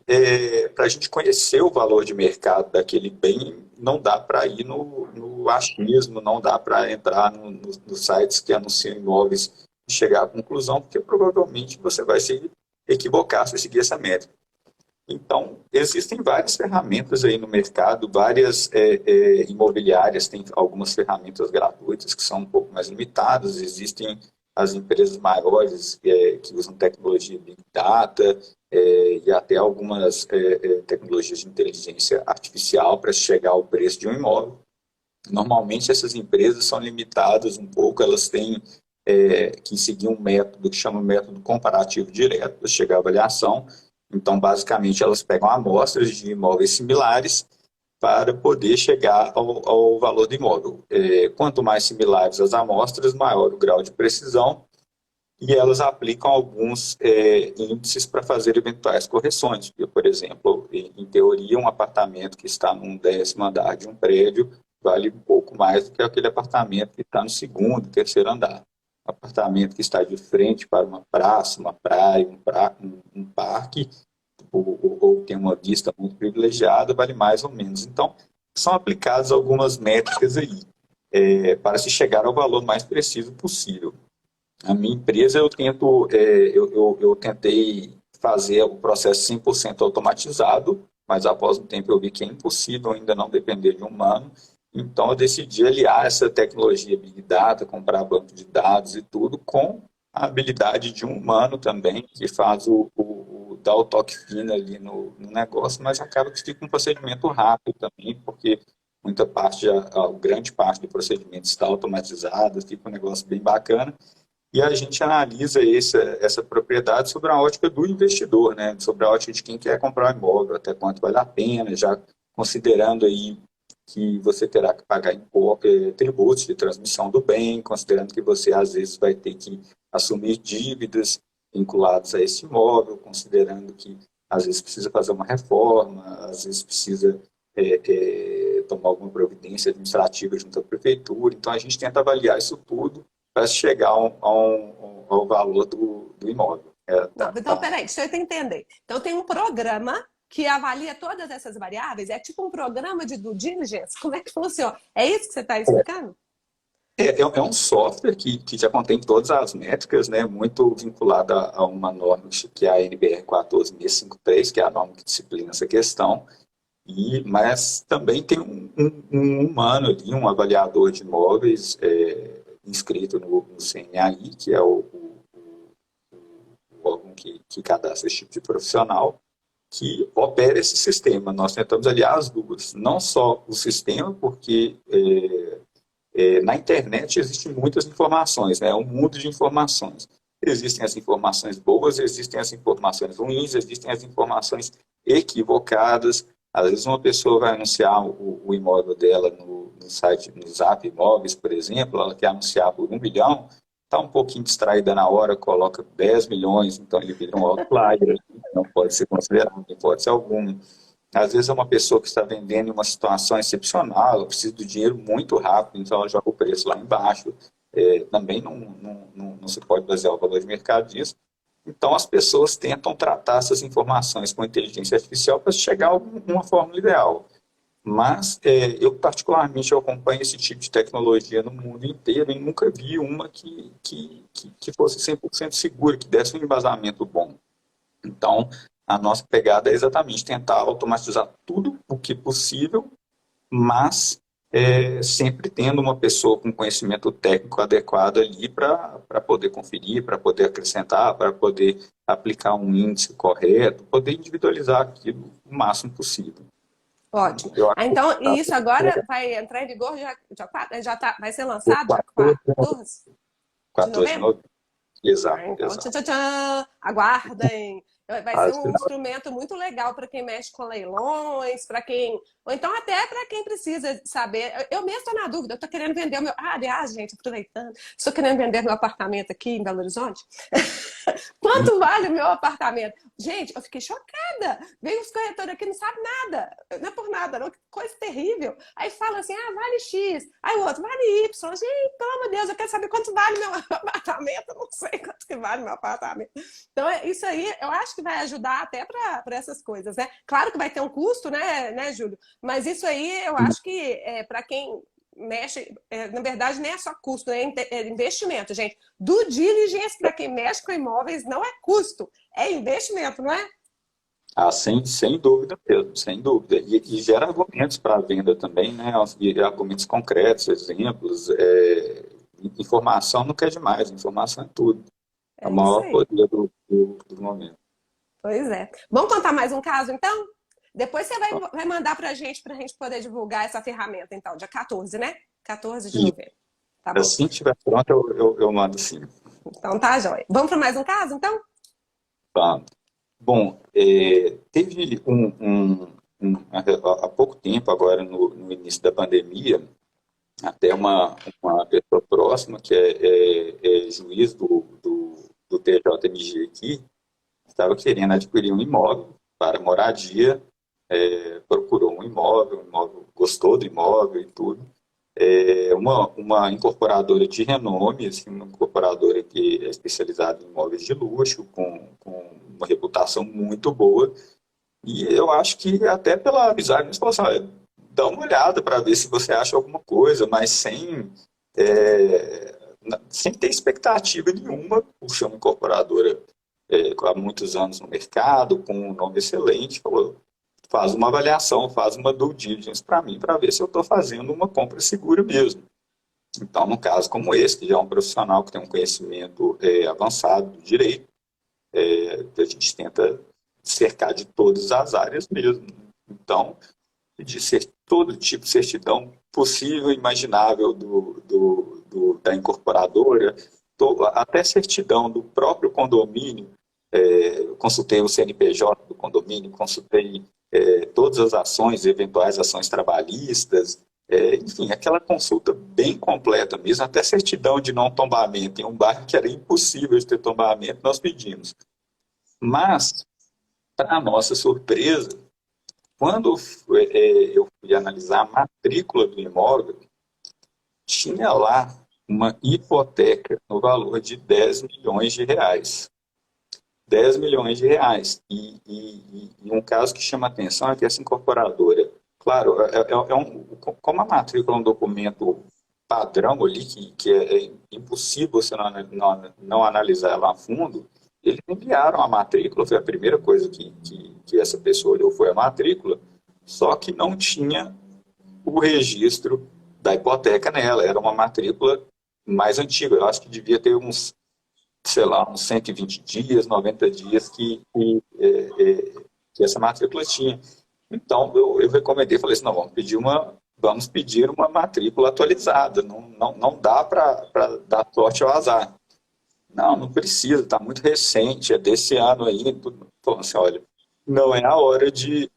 Speaker 2: para a gente conhecer o valor de mercado daquele bem, não dá para ir no achismo, não dá para entrar nos sites que anunciam imóveis e chegar à conclusão, porque provavelmente você vai se equivocar se seguir essa métrica. Então, existem várias ferramentas aí no mercado, várias imobiliárias têm algumas ferramentas gratuitas que são um pouco mais limitadas, existem as empresas maiores que usam tecnologia Big Data e até algumas tecnologias de inteligência artificial para chegar ao preço de um imóvel. Normalmente, essas empresas são limitadas um pouco, elas têm que seguir um método que chama método comparativo direto para chegar à avaliação. Então, basicamente, elas pegam amostras de imóveis similares para poder chegar ao valor do imóvel. Quanto mais similares as amostras, maior o grau de precisão, e elas aplicam alguns índices para fazer eventuais correções. Por exemplo, em teoria, um apartamento que está num 10º andar de um prédio vale um pouco mais do que aquele apartamento que está no 2º, 3º andar. Um apartamento que está de frente para uma praça, uma praia, um parque, ou tem uma vista muito privilegiada, vale mais ou menos. Então, são aplicadas algumas métricas aí, para se chegar ao valor mais preciso possível. A minha empresa, eu tentei fazer o processo 100% automatizado, mas após um tempo eu vi que é impossível ainda não depender de um humano. Então, eu decidi aliar essa tecnologia Big Data, comprar banco de dados e tudo, com a habilidade de um humano também, que faz dá o toque fino ali no negócio, mas acaba que fica um procedimento rápido também, porque grande parte do procedimento está automatizado, fica um negócio bem bacana. E a gente analisa essa propriedade sobre a ótica do investidor, né? Sobre a ótica de quem quer comprar um imóvel, até quanto vale a pena, já considerando aí que você terá que pagar tributos de transmissão do bem, considerando que você às vezes vai ter que assumir dívidas vinculados a esse imóvel, considerando que às vezes precisa fazer uma reforma, às vezes precisa tomar alguma providência administrativa junto à prefeitura. Então, a gente tenta avaliar isso tudo para chegar ao valor do imóvel.
Speaker 1: Não, então, peraí, deixa eu entender. Então, tem um programa que avalia todas essas variáveis? É tipo um programa de due diligence? Como é que funciona? É isso que você está explicando?
Speaker 2: É um software que já contém todas as métricas, né, muito vinculada a uma norma que é a NBR 14653, que é a norma que disciplina essa questão, mas também tem um humano ali, um avaliador de imóveis inscrito no CNAI, que é o órgão que cadastra esse tipo de profissional, que opera esse sistema. Nós tentamos aliar as duas, não só o sistema, porque na internet existem muitas informações, né? É um mundo de informações. Existem as informações boas, existem as informações ruins, existem as informações equivocadas. Às vezes uma pessoa vai anunciar o imóvel dela no site, no Zap Imóveis, por exemplo, ela quer anunciar por 1 milhão, está um pouquinho distraída na hora, coloca 10 milhões, então ele vira um outlier, não pode ser considerado em hipótese alguma. Às vezes é uma pessoa que está vendendo em uma situação excepcional, ela precisa do dinheiro muito rápido, então ela joga o preço lá embaixo. Também não se pode basear o valor de mercado disso. Então as pessoas tentam tratar essas informações com inteligência artificial para chegar a uma fórmula ideal. Mas eu particularmente eu acompanho esse tipo de tecnologia no mundo inteiro e nunca vi uma que fosse 100% segura, que desse um embasamento bom. Então, a nossa pegada é exatamente tentar automatizar tudo o que possível, mas sempre tendo uma pessoa com conhecimento técnico adequado ali para poder conferir, para poder acrescentar, para poder aplicar um índice correto, poder individualizar aquilo o máximo possível.
Speaker 1: Ótimo. Então, e isso agora vai entrar em vigor vai ser lançado dia 14 de novembro?
Speaker 2: Exato.
Speaker 1: Então,
Speaker 2: exato.
Speaker 1: Tchan, aguardem. Vai ser um instrumento muito legal para quem mexe com leilões, ou então até para quem precisa saber. Eu mesmo estou na dúvida, eu estou querendo vender o meu. Aliás, gente, aproveitando, estou querendo vender meu apartamento aqui em Belo Horizonte. Quanto vale o meu apartamento? Gente, eu fiquei chocada. Veio os corretores aqui, não sabe nada. Não é por nada, não. Coisa terrível. Aí fala assim, vale X. Aí o outro, vale Y. Gente, pelo amor de Deus, eu quero saber quanto vale meu apartamento. Eu não sei quanto que vale meu apartamento. Então, isso aí, eu acho que vai ajudar até para essas coisas, né? Claro que vai ter um custo, né, Júlio? Mas isso aí, eu acho que para quem mexe, na verdade, nem é só custo, é investimento, gente. Due diligence para quem mexe com imóveis não é custo, é investimento, não é?
Speaker 2: Sem dúvida mesmo, sem dúvida. E gera argumentos para a venda também, né? E argumentos concretos, exemplos. Informação não quer demais, informação é tudo. É o maior poder do momento.
Speaker 1: Pois é. Vamos contar mais um caso, então? Depois você vai mandar para a gente poder divulgar essa ferramenta, então, dia 14, né? 14 de novembro. Tá bom.
Speaker 2: Assim que estiver pronto, eu mando sim.
Speaker 1: Então tá, jóia. Vamos para mais um caso, então?
Speaker 2: Vamos. Bom, teve há pouco tempo, agora no início da pandemia, até uma pessoa próxima, que é juiz do TJMG aqui, estava querendo adquirir um imóvel para moradia, procurou um imóvel, gostou do imóvel e tudo. Uma incorporadora de renome, assim, uma incorporadora que é especializada em imóveis de luxo, com uma reputação muito boa. E eu acho que até pela amizade, eles falaram assim, dá uma olhada para ver se você acha alguma coisa, mas sem ter expectativa nenhuma, por ser uma incorporadora há muitos anos no mercado, com um nome excelente, falou, faz uma avaliação, faz uma due diligence para mim, para ver se eu estou fazendo uma compra segura mesmo. Então, num caso como esse, que já é um profissional que tem um conhecimento avançado do direito, a gente tenta cercar de todas as áreas mesmo. Então, de todo tipo de certidão possível e imaginável da incorporadora, até certidão do próprio condomínio. Consultei o CNPJ do condomínio, consultei todas as ações, eventuais ações trabalhistas, Enfim, aquela consulta bem completa mesmo, até certidão de não tombamento em um bairro que era impossível de ter tombamento, nós pedimos. Mas, para nossa surpresa, quando eu fui analisar a matrícula do imóvel, tinha lá uma hipoteca no valor de 10 milhões de reais. 10 milhões de reais. E um caso que chama atenção é que essa incorporadora, claro, como a matrícula é um documento padrão ali, que é impossível você não analisar ela a fundo, eles enviaram a matrícula, foi a primeira coisa que essa pessoa olhou, foi a matrícula, só que não tinha o registro da hipoteca nela, era uma matrícula mais antiga, eu acho que devia ter uns, sei lá, uns 120 dias, 90 dias que essa matrícula tinha. Então, eu recomendei, falei assim, não, vamos pedir uma matrícula atualizada, não dá para dar sorte ao azar. Não precisa, está muito recente, é desse ano aí. Falando assim, olha, não é a hora de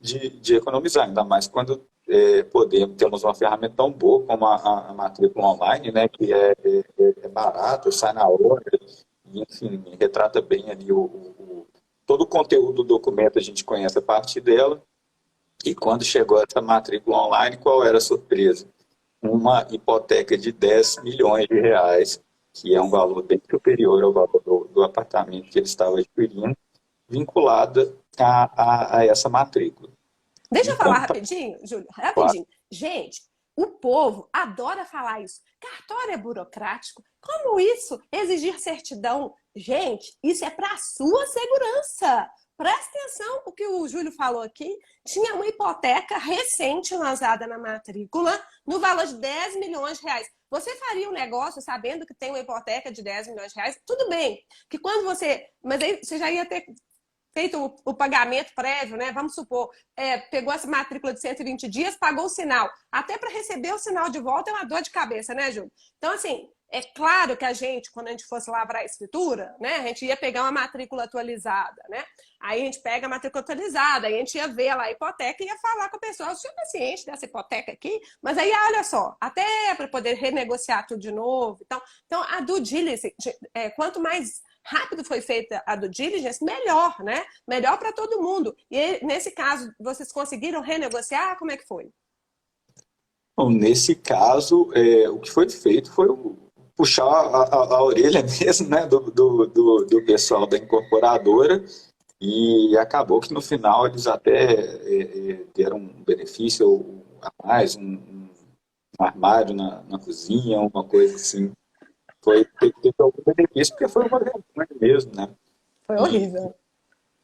Speaker 2: economizar, ainda mais quando temos uma ferramenta tão boa como a matrícula online, né, que é barato, sai na hora, e, enfim, retrata bem ali todo o conteúdo do documento, a gente conhece a partir dela. E quando chegou essa matrícula online, qual era a surpresa? Uma hipoteca de 10 milhões de reais, que é um valor bem superior ao valor do apartamento que ele estava adquirindo, vinculada a essa matrícula.
Speaker 1: Deixa eu
Speaker 2: Então,
Speaker 1: falar rapidinho, Júlio, rapidinho. Gente, o povo adora falar isso. Cartório é burocrático. Como isso? Exigir certidão. Gente, isso é para a sua segurança. Presta atenção o que o Júlio falou aqui. Tinha uma hipoteca recente lançada na matrícula no valor de 10 milhões de reais. Você faria um negócio sabendo que tem uma hipoteca de 10 milhões de reais? Tudo bem. Que quando você... Mas aí você já ia ter feito o pagamento prévio, né? Vamos supor, pegou essa matrícula de 120 dias, pagou o sinal. Até para receber o sinal de volta é uma dor de cabeça, né, Júlio? Então, assim, é claro que a gente, quando a gente fosse lavrar a escritura, né, a gente ia pegar uma matrícula atualizada, né? Aí a gente pega a matrícula atualizada, aí a gente ia ver lá a hipoteca e ia falar com a pessoa, o senhor é ciente dessa hipoteca aqui? Mas aí, olha só, até para poder renegociar tudo de novo. Então a due diligence, quanto mais rápido foi feita a due diligence, melhor, né? Melhor para todo mundo. E nesse caso, vocês conseguiram renegociar? Como é que foi?
Speaker 2: bom, nesse caso, o que foi feito foi puxar a orelha mesmo, né, do pessoal da incorporadora, e acabou que no final eles até deram um benefício a mais, um armário na cozinha, uma coisa assim. Teve algum benefício, porque foi uma vergonha mesmo, né?
Speaker 1: Foi
Speaker 2: E,
Speaker 1: horrível.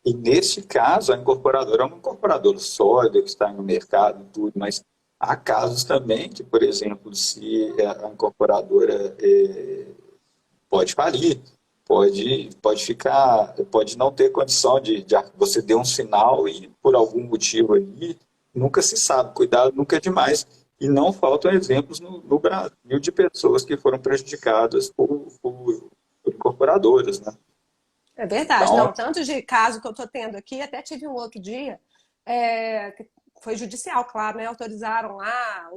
Speaker 2: e neste caso, a incorporadora é uma incorporadora sólida, que está no mercado e tudo, mas há casos também que, por exemplo, se a incorporadora pode falir, pode não ter condição você deu um sinal e por algum motivo aí, nunca se sabe, cuidado nunca é demais. E não faltam exemplos no Brasil de pessoas que foram prejudicadas por incorporadoras, né?
Speaker 1: É verdade.
Speaker 2: Então,
Speaker 1: Não, tanto de caso que eu estou tendo aqui, até tive um outro dia, que foi judicial, claro, né? Autorizaram lá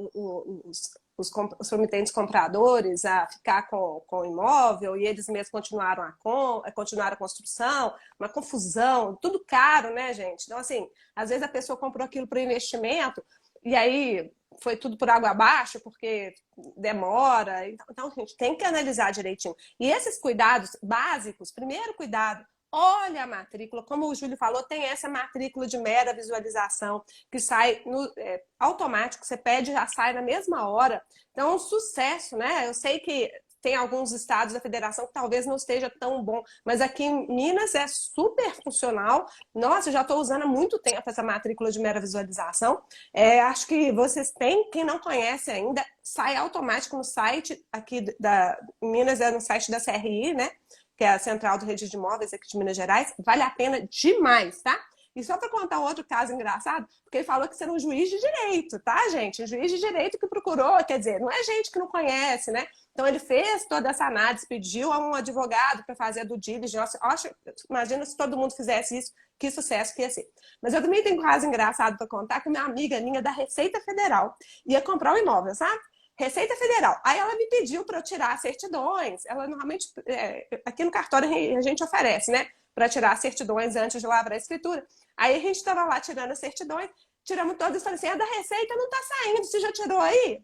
Speaker 1: os promitentes compradores a ficar com o imóvel e eles mesmos continuaram a construção, uma confusão, tudo caro, né, gente? Então, assim, às vezes a pessoa comprou aquilo para investimento e aí foi tudo por água abaixo, porque demora. Então, a gente tem que analisar direitinho. E esses cuidados básicos, primeiro cuidado, olha a matrícula, como o Júlio falou, tem essa matrícula de mera visualização, que sai automático, você pede, já sai na mesma hora. Então, é um sucesso, né? Eu sei que tem alguns estados da federação que talvez não esteja tão bom, mas aqui em Minas é super funcional. Nossa, eu já estou usando há muito tempo essa matrícula de mera visualização. Acho que vocês têm, quem não conhece ainda, sai automático no site aqui em Minas, é no site da CRI, né? Que é a Central do Registro de Imóveis aqui de Minas Gerais. Vale a pena demais, tá? E só para contar um outro caso engraçado, porque ele falou que você era um juiz de direito, tá, gente? Um juiz de direito que procurou, quer dizer, não é gente que não conhece, né? Então ele fez toda essa análise, pediu a um advogado para fazer a due diligence. Imagina se todo mundo fizesse isso, que sucesso que ia ser. Mas eu também tenho um caso engraçado para contar, que uma amiga minha da Receita Federal ia comprar um imóvel, sabe? Receita Federal. Aí ela me pediu para eu tirar certidões. Ela normalmente, aqui no cartório a gente oferece, né? Para tirar certidões antes de lavrar a escritura. Aí a gente estava lá tirando as certidões, tiramos todas e falei assim, a da Receita não está saindo, você já tirou aí?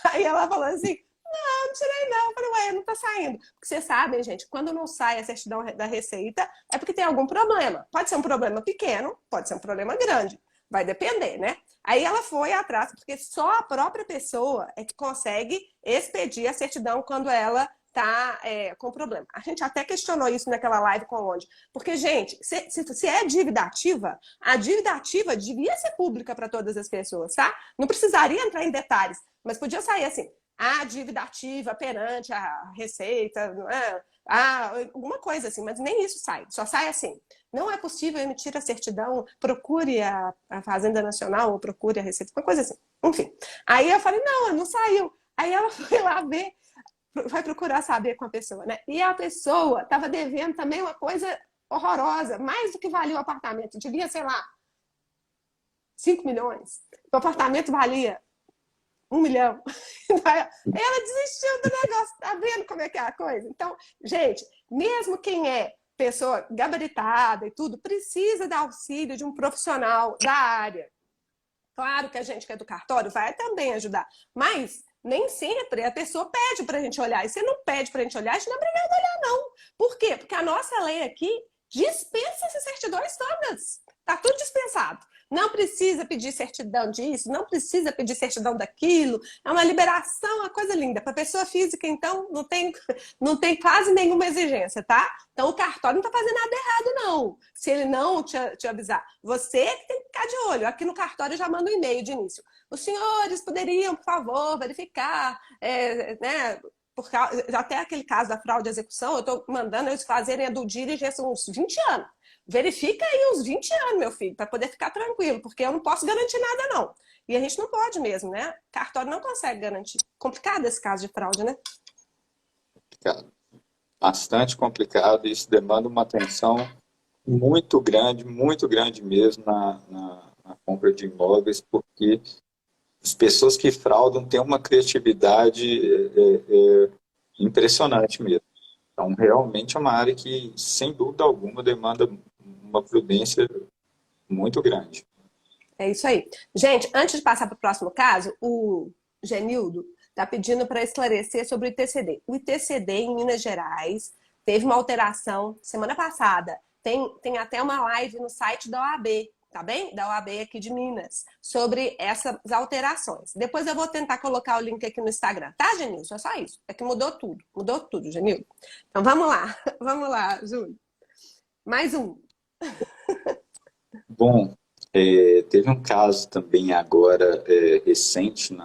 Speaker 1: Aí ela falou assim, não tirei não. Eu falei, ué, não tá saindo. Porque vocês sabem, gente, quando não sai a certidão da Receita, é porque tem algum problema. Pode ser um problema pequeno, pode ser um problema grande. Vai depender, né? Aí ela foi atrás, porque só a própria pessoa é que consegue expedir a certidão quando ela tá com problema. A gente até questionou isso naquela live com o Onde. Porque, gente, se é dívida ativa, a dívida ativa devia ser pública para todas as pessoas, tá? Não precisaria entrar em detalhes, mas podia sair assim, a dívida ativa perante a Receita, não é? Alguma coisa assim, mas nem isso sai. Só sai assim. Não é possível emitir a certidão, procure a Fazenda Nacional ou procure a Receita, uma coisa assim. Enfim. Aí eu falei, não saiu. Aí ela foi lá ver, vai procurar saber com a pessoa, né? E a pessoa estava devendo também uma coisa horrorosa, mais do que valia o apartamento. Devia, sei lá, 5 milhões. O apartamento valia 1 milhão. Ela desistiu do negócio. Tá vendo como é que é a coisa? Então, gente, mesmo quem é pessoa gabaritada e tudo, precisa de auxílio de um profissional da área. Claro que a gente que é do cartório vai também ajudar, mas nem sempre a pessoa pede para a gente olhar. E se não pede para a gente olhar, a gente não é obrigado a olhar, não. Por quê? Porque a nossa lei aqui dispensa essas certidões todas. Tá tudo dispensado. Não precisa pedir certidão disso, não precisa pedir certidão daquilo. É uma liberação, uma coisa linda. Para pessoa física, então, não tem quase nenhuma exigência, tá? Então, o cartório não está fazendo nada errado, não. Se ele não te avisar. Você que tem que ficar de olho. Aqui no cartório eu já mando um e-mail de início. Os senhores poderiam, por favor, verificar, né? Porque até aquele caso da fraude de execução, eu estou mandando eles fazerem a due diligence uns 20 anos. Verifica aí uns 20 anos, meu filho, para poder ficar tranquilo, porque eu não posso garantir nada, não. E a gente não pode mesmo, né? Cartório não consegue garantir. Complicado esse caso de fraude, né?
Speaker 2: Complicado. Bastante complicado. Isso demanda uma atenção muito grande mesmo na compra de imóveis, porque as pessoas que fraudam têm uma criatividade impressionante mesmo. Então, realmente é uma área que, sem dúvida alguma, demanda uma prudência muito grande.
Speaker 1: É isso aí. Gente, antes de passar para o próximo caso, o Genildo está pedindo para esclarecer sobre o ITCD. O ITCD em Minas Gerais teve uma alteração semana passada. Tem até uma live no site da OAB, tá bem? Da OAB aqui de Minas, sobre essas alterações. Depois eu vou tentar colocar o link aqui no Instagram, tá, Genilson? É só isso. É que mudou tudo, Genildo. Então vamos lá, Júlio. Mais um.
Speaker 2: Bom, teve um caso também agora recente,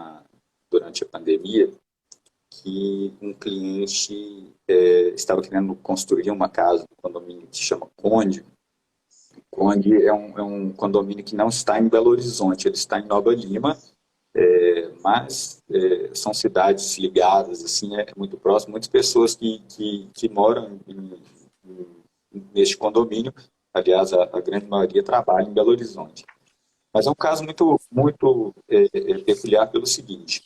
Speaker 2: durante a pandemia, que um cliente estava querendo construir uma casa no condomínio que se chama Conde. Conde é um condomínio que não está em Belo Horizonte, ele está em Nova Lima, mas são cidades ligadas, assim, é muito próximo. Muitas pessoas que moram neste condomínio, aliás, a grande maioria trabalha em Belo Horizonte. Mas é um caso muito peculiar pelo seguinte: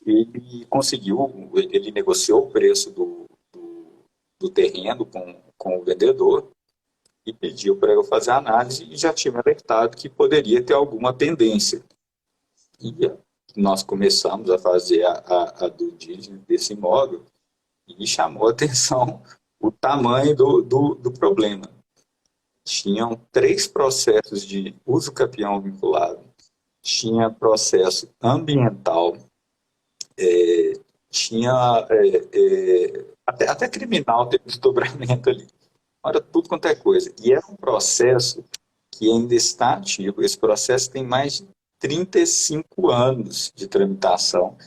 Speaker 2: ele negociou o preço do terreno com o vendedor e pediu para eu fazer a análise e já tinha me alertado que poderia ter alguma pendência. E nós começamos a fazer a due diligence desse imóvel e chamou a atenção o tamanho do problema. Tinham 3 processos de uso capião vinculado, tinha processo ambiental, tinha até criminal, teve desdobramento ali. Era tudo quanto é coisa. E era um processo que ainda está ativo. Esse processo tem mais de 35 anos de tramitação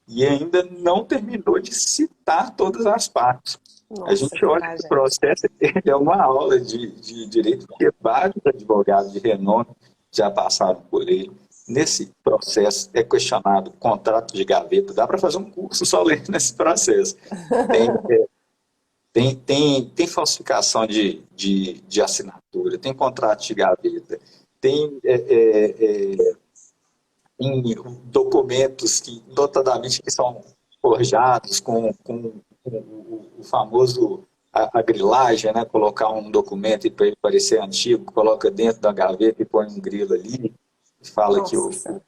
Speaker 2: e ainda não terminou de citar todas as partes. A
Speaker 1: Nossa,
Speaker 2: gente olha
Speaker 1: será,
Speaker 2: que o
Speaker 1: gente?
Speaker 2: processo é uma aula de direito, porque vários advogados de renome já passaram por ele. Nesse processo é questionado contrato de gaveta, dá para fazer um curso só lendo nesse processo. Tem, tem falsificação de assinatura, tem contrato de gaveta, tem em documentos que, notadamente, que são forjados com o famoso a grilagem, né? Colocar um documento para ele parecer antigo, coloca dentro da gaveta e põe um grilo ali, e fala que
Speaker 1: Nossa Senhora.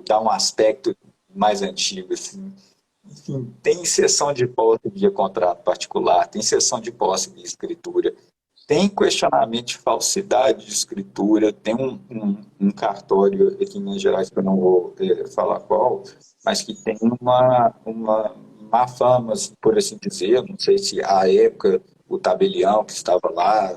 Speaker 2: dá um aspecto mais antigo, assim. Enfim, tem sessão de posse de contrato particular, tem sessão de posse de escritura, tem questionamento de falsidade de escritura, tem um cartório aqui em Minas Gerais, que eu não vou falar qual, mas que tem uma má fama, por assim dizer, não sei se à época o tabelião que estava lá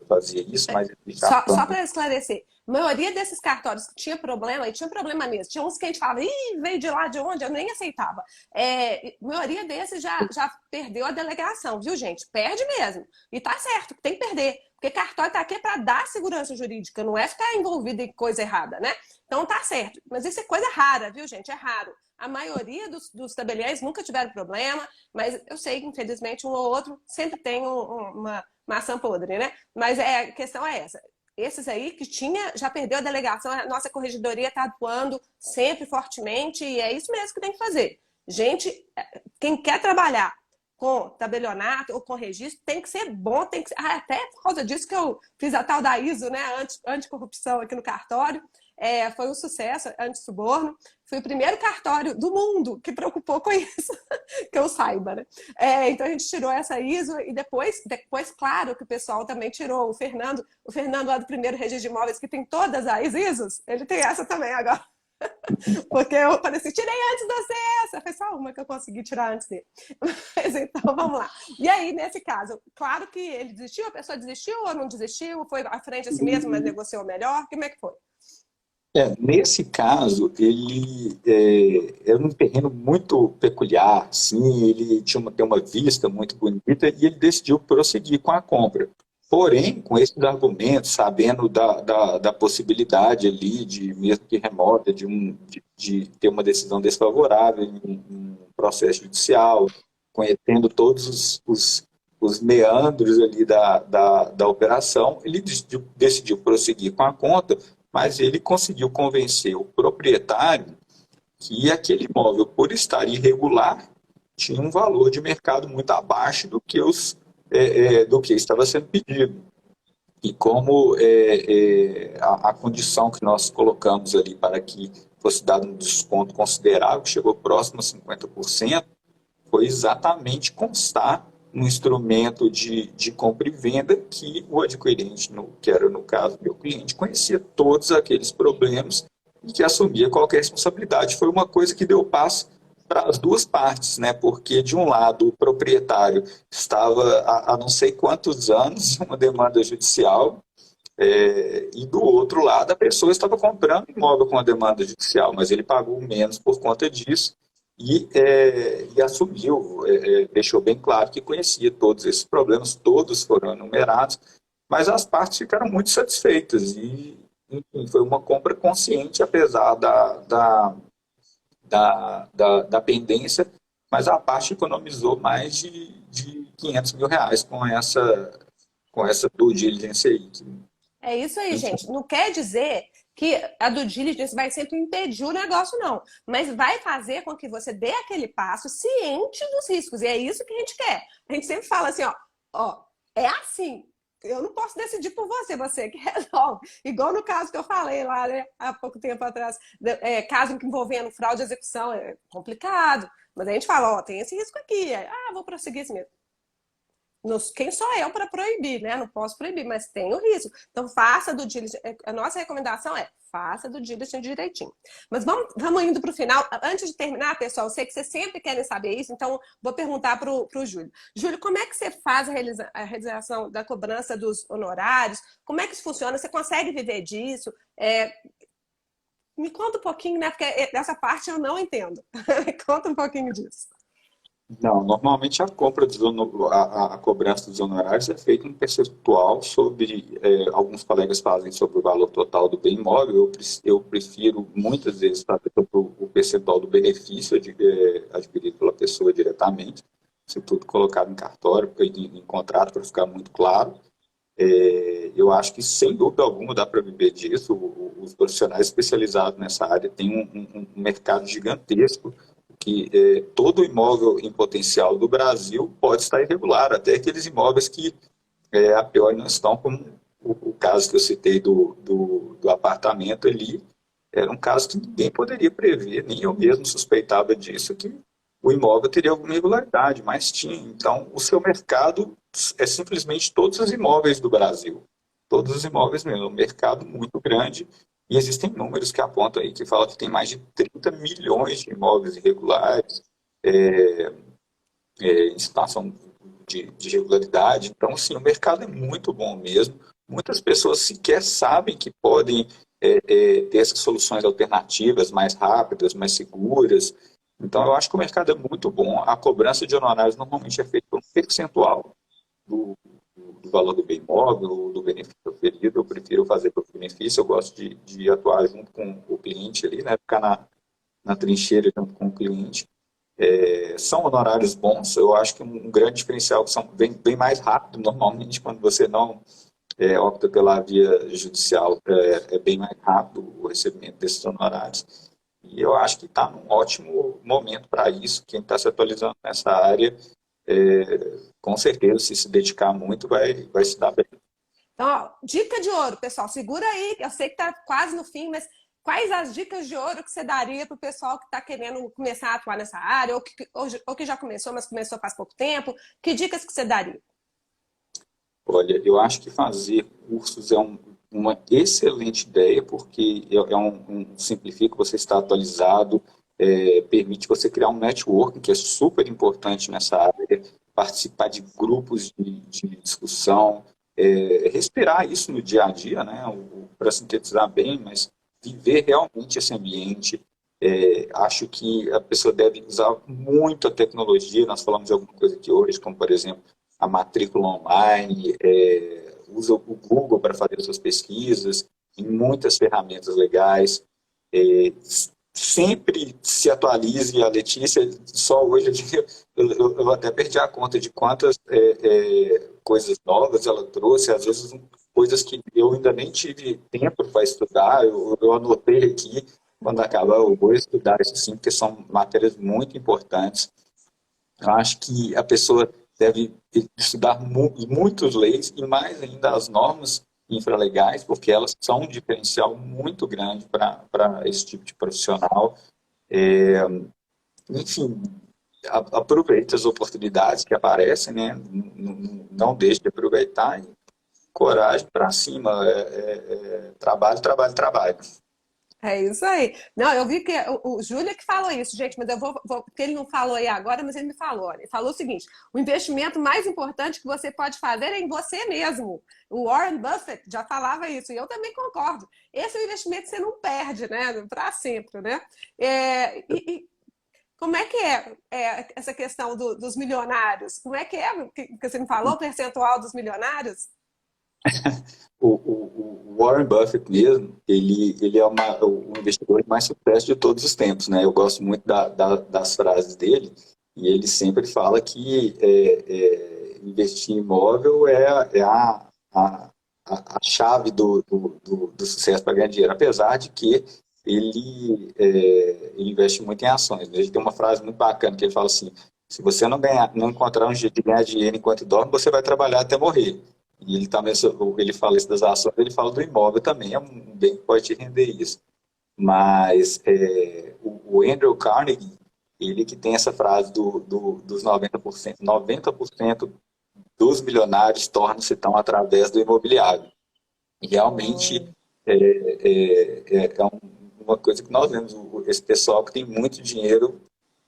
Speaker 2: fazia isso, mas existe a
Speaker 1: Só
Speaker 2: fama.
Speaker 1: para esclarecer, a maioria desses cartórios que tinha problema, e tinha problema mesmo, tinha uns que a gente falava, ih, veio de lá de onde? Eu nem aceitava. A maioria desses já perdeu a delegação, viu, gente? Perde mesmo. E tá certo, tem que perder. Porque cartório tá aqui para dar segurança jurídica, não é ficar envolvido em coisa errada, né? Então tá certo. Mas isso é coisa rara, viu, gente? É raro. A maioria dos tabeliães nunca tiveram problema, mas eu sei que, infelizmente, um ou outro sempre tem uma maçã podre, né? Mas a questão é essa. Esses aí que tinha, já perdeu a delegação, a nossa corregedoria está atuando sempre fortemente e é isso mesmo que tem que fazer. Gente, quem quer trabalhar com tabelionato ou com registro tem que ser bom, tem que ser... até por causa disso que eu fiz a tal da ISO, né, anticorrupção aqui no cartório, foi um sucesso, anti-suborno. Fui o primeiro cartório do mundo que preocupou com isso, que eu saiba, né? Então a gente tirou essa ISO e depois, claro, que o pessoal também tirou. O Fernando lá do primeiro registro de imóveis, que tem todas as ISOs, ele tem essa também agora. Porque eu falei assim, tirei antes de você essa. Foi só uma que eu consegui tirar antes dele. Mas então, vamos lá. E aí, nesse caso, claro que ele desistiu, a pessoa desistiu ou não desistiu? Foi à frente assim mesmo, mas negociou melhor? Como é que foi?
Speaker 2: Nesse caso, ele era um terreno muito peculiar, sim, ele tem uma vista muito bonita e ele decidiu prosseguir com a compra. Porém, com esses argumentos, sabendo da possibilidade ali, de mesmo que remota, de ter uma decisão desfavorável em um processo judicial, conhecendo todos os meandros ali da operação, ele decidiu prosseguir com a conta, mas ele conseguiu convencer o proprietário que aquele imóvel, por estar irregular, tinha um valor de mercado muito abaixo do que estava sendo pedido. E como a condição que nós colocamos ali para que fosse dado um desconto considerável, que chegou próximo a 50%, foi exatamente constar no instrumento de compra e venda que o adquirente, que era no caso meu cliente, conhecia todos aqueles problemas e que assumia qualquer responsabilidade. Foi uma coisa que deu passo para as duas partes, né? Porque de um lado o proprietário estava há não sei quantos anos em uma demanda judicial, e do outro lado a pessoa estava comprando imóvel com a demanda judicial, mas ele pagou menos por conta disso e assumiu, deixou bem claro que conhecia todos esses problemas, todos foram enumerados, mas as partes ficaram muito satisfeitas e, enfim, foi uma compra consciente, apesar da pendência, mas a parte economizou mais de 500 mil reais com essa due diligence aí.
Speaker 1: É isso aí, gente. Não quer dizer que a due diligence vai sempre impedir o negócio, não. Mas vai fazer com que você dê aquele passo ciente dos riscos. E é isso que a gente quer. A gente sempre fala assim, ó, é assim. Eu não posso decidir por você, você que resolve. Igual no caso que eu falei lá, né, há pouco tempo atrás, caso envolvendo fraude de execução, é complicado. Mas a gente fala, ó, tem esse risco aqui. Vou prosseguir esse mesmo. Quem sou eu para proibir, né? Não posso proibir, mas tem o risco. Então, faça do diligence. A nossa recomendação é faça do diligence direitinho. Mas vamos indo para o final. Antes de terminar, pessoal, eu sei que vocês sempre querem saber isso, então vou perguntar para o Júlio. Júlio, como é que você faz a realização da cobrança dos honorários? Como é que isso funciona? Você consegue viver disso? Me conta um pouquinho, né? Porque essa parte eu não entendo. Me conta um pouquinho disso.
Speaker 2: Não, normalmente a compra a cobrança dos honorários é feita em percentual sobre, alguns colegas fazem sobre o valor total do bem imóvel, eu prefiro muitas vezes fazer sobre o percentual do benefício adquirido pela pessoa diretamente, se tudo colocado em cartório, em contrato para ficar muito claro. Eu acho que, sem dúvida alguma, dá para viver disso. Os profissionais especializados nessa área têm um mercado gigantesco, que todo imóvel em potencial do Brasil pode estar irregular, até aqueles imóveis que a priori não estão, como o caso que eu citei do apartamento ali, era um caso que ninguém poderia prever, nem eu mesmo suspeitava disso, que o imóvel teria alguma irregularidade, mas tinha. Então, o seu mercado é simplesmente todos os imóveis do Brasil. Todos os imóveis mesmo. É um mercado muito grande. E existem números que apontam aí, que falam que tem mais de 30 milhões de imóveis irregulares em situação de irregularidade. Então, sim, o mercado é muito bom mesmo. Muitas pessoas sequer sabem que podem ter essas soluções alternativas mais rápidas, mais seguras. Então, eu acho que o mercado é muito bom. A cobrança de honorários normalmente é feita por um percentual do, do valor do bem imóvel, ou do benefício oferido. Eu prefiro fazer pelo benefício, eu gosto de atuar junto com o cliente ali, né? Ficar na trincheira junto com o cliente. São honorários bons, eu acho que um grande diferencial que são bem mais rápido, normalmente, quando você não opta pela via judicial, é bem mais rápido o recebimento desses honorários. E eu acho que está num ótimo momento para isso. Quem está se atualizando nessa área, com certeza, se dedicar muito, vai se dar bem.
Speaker 1: Então, ó, dica de ouro, pessoal, segura aí, eu sei que está quase no fim, mas quais as dicas de ouro que você daria para o pessoal que está querendo começar a atuar nessa área, ou que já começou, mas começou faz pouco tempo? Que dicas que você daria?
Speaker 2: Olha, eu acho que fazer cursos é uma excelente ideia, porque simplifica, você está atualizado, permite você criar um networking, que é super importante nessa área, participar de grupos de discussão, respirar isso no dia a dia, né, para sintetizar bem, mas viver realmente esse ambiente. Acho que a pessoa deve usar muito a tecnologia, nós falamos de alguma coisa aqui hoje, como, por exemplo, a matrícula online, usa o Google para fazer suas pesquisas, tem muitas ferramentas legais. É, Sempre se atualize. A Letícia, só hoje eu até perdi a conta de quantas coisas novas ela trouxe, às vezes coisas que eu ainda nem tive tempo para estudar, eu anotei aqui, quando acabar eu vou estudar isso sim, porque são matérias muito importantes. Eu acho que a pessoa deve estudar muitas leis e mais ainda as normas infralegais, porque elas são um diferencial muito grande para esse tipo de profissional. Enfim, aproveite as oportunidades que aparecem, né? Não deixe de aproveitar e coragem para cima. Trabalho, trabalho, trabalho.
Speaker 1: É isso aí. Não, eu vi que o Júlio é que falou isso, gente, mas eu porque ele não falou aí agora, mas ele me falou. Olha, ele falou o seguinte: o investimento mais importante que você pode fazer é em você mesmo. O Warren Buffett já falava isso, e eu também concordo. Esse é o investimento que você não perde, né? Para sempre, né? E como é que essa questão dos milionários? Como é que você me falou, o percentual dos milionários?
Speaker 2: O Warren Buffett mesmo, ele é o investidor de mais sucesso de todos os tempos, né? Eu gosto muito das frases dele, e ele sempre fala que investir em imóvel a chave do sucesso para ganhar dinheiro, apesar de que ele investe muito em ações. Ele tem uma frase muito bacana que ele fala assim: se você não encontrar um jeito de ganhar dinheiro enquanto dorme, você vai trabalhar até morrer. E ele também, ele fala isso das ações, ele fala do imóvel também, é um bem que pode te render isso. Mas o Andrew Carnegie, ele que tem essa frase dos 90%, 90% dos milionários tornam-se tão através do imobiliário. E realmente uma coisa que nós vemos, esse pessoal que tem muito dinheiro,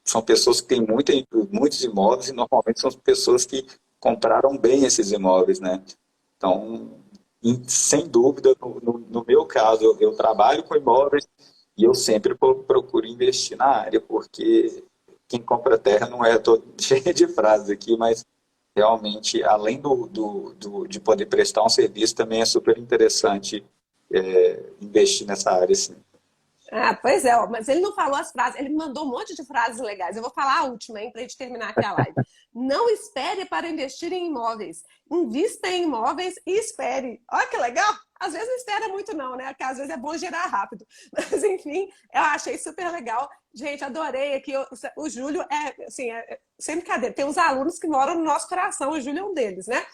Speaker 2: são pessoas que têm muitos imóveis, e normalmente são pessoas que compraram bem esses imóveis, né? Então, sem dúvida, no meu caso, eu trabalho com imóveis e eu sempre procuro investir na área, porque quem compra terra não é, estou cheio de frases aqui, mas realmente, além de poder prestar um serviço, também é super interessante investir nessa área, sim.
Speaker 1: Ah, pois é, ó, mas ele não falou as frases, ele me mandou um monte de frases legais. Eu vou falar a última, hein, para a gente terminar aqui a live. Não espere para investir em imóveis. Invista em imóveis e espere. Olha que legal! Às vezes não espera muito não, né? Porque às vezes é bom gerar rápido. Mas, enfim, eu achei super legal. Gente, adorei aqui. O Júlio assim, sem brincadeira. Tem uns alunos que moram no nosso coração. O Júlio é um deles, né?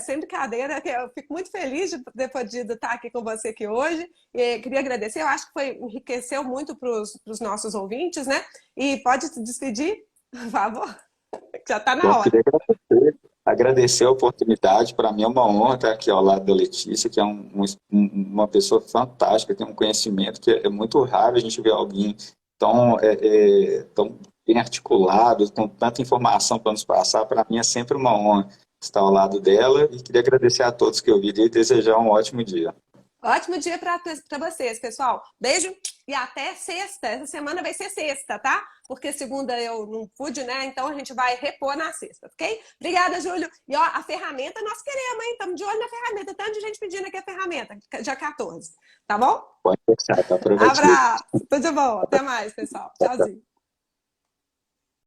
Speaker 1: Sem brincadeira, eu fico muito feliz de ter podido estar aqui com você aqui hoje. E queria agradecer. Eu acho que enriqueceu muito para os nossos ouvintes, né? E pode se despedir, por favor? Já está
Speaker 2: Bom,
Speaker 1: na hora.
Speaker 2: queria agradecer a oportunidade. Para mim é uma honra estar aqui ao lado da Letícia, que é uma pessoa fantástica, tem um conhecimento que é muito raro a gente ver alguém tão bem articulado, com tanta informação para nos passar. Para mim é sempre uma honra estar ao lado dela e queria agradecer a todos que ouviram e desejar um ótimo dia.
Speaker 1: Ótimo dia para vocês, pessoal. Beijo e até sexta. Essa semana vai ser sexta, tá? Porque segunda eu não pude, né? Então a gente vai repor na sexta, ok? Obrigada, Júlio. E ó, a ferramenta nós queremos, hein? Estamos de olho na ferramenta. Tanto de gente pedindo aqui a ferramenta, dia 14. Tá bom?
Speaker 2: Pode deixar, tá prometido.
Speaker 1: Abraço. Tudo de bom. Até mais, pessoal. Tchauzinho.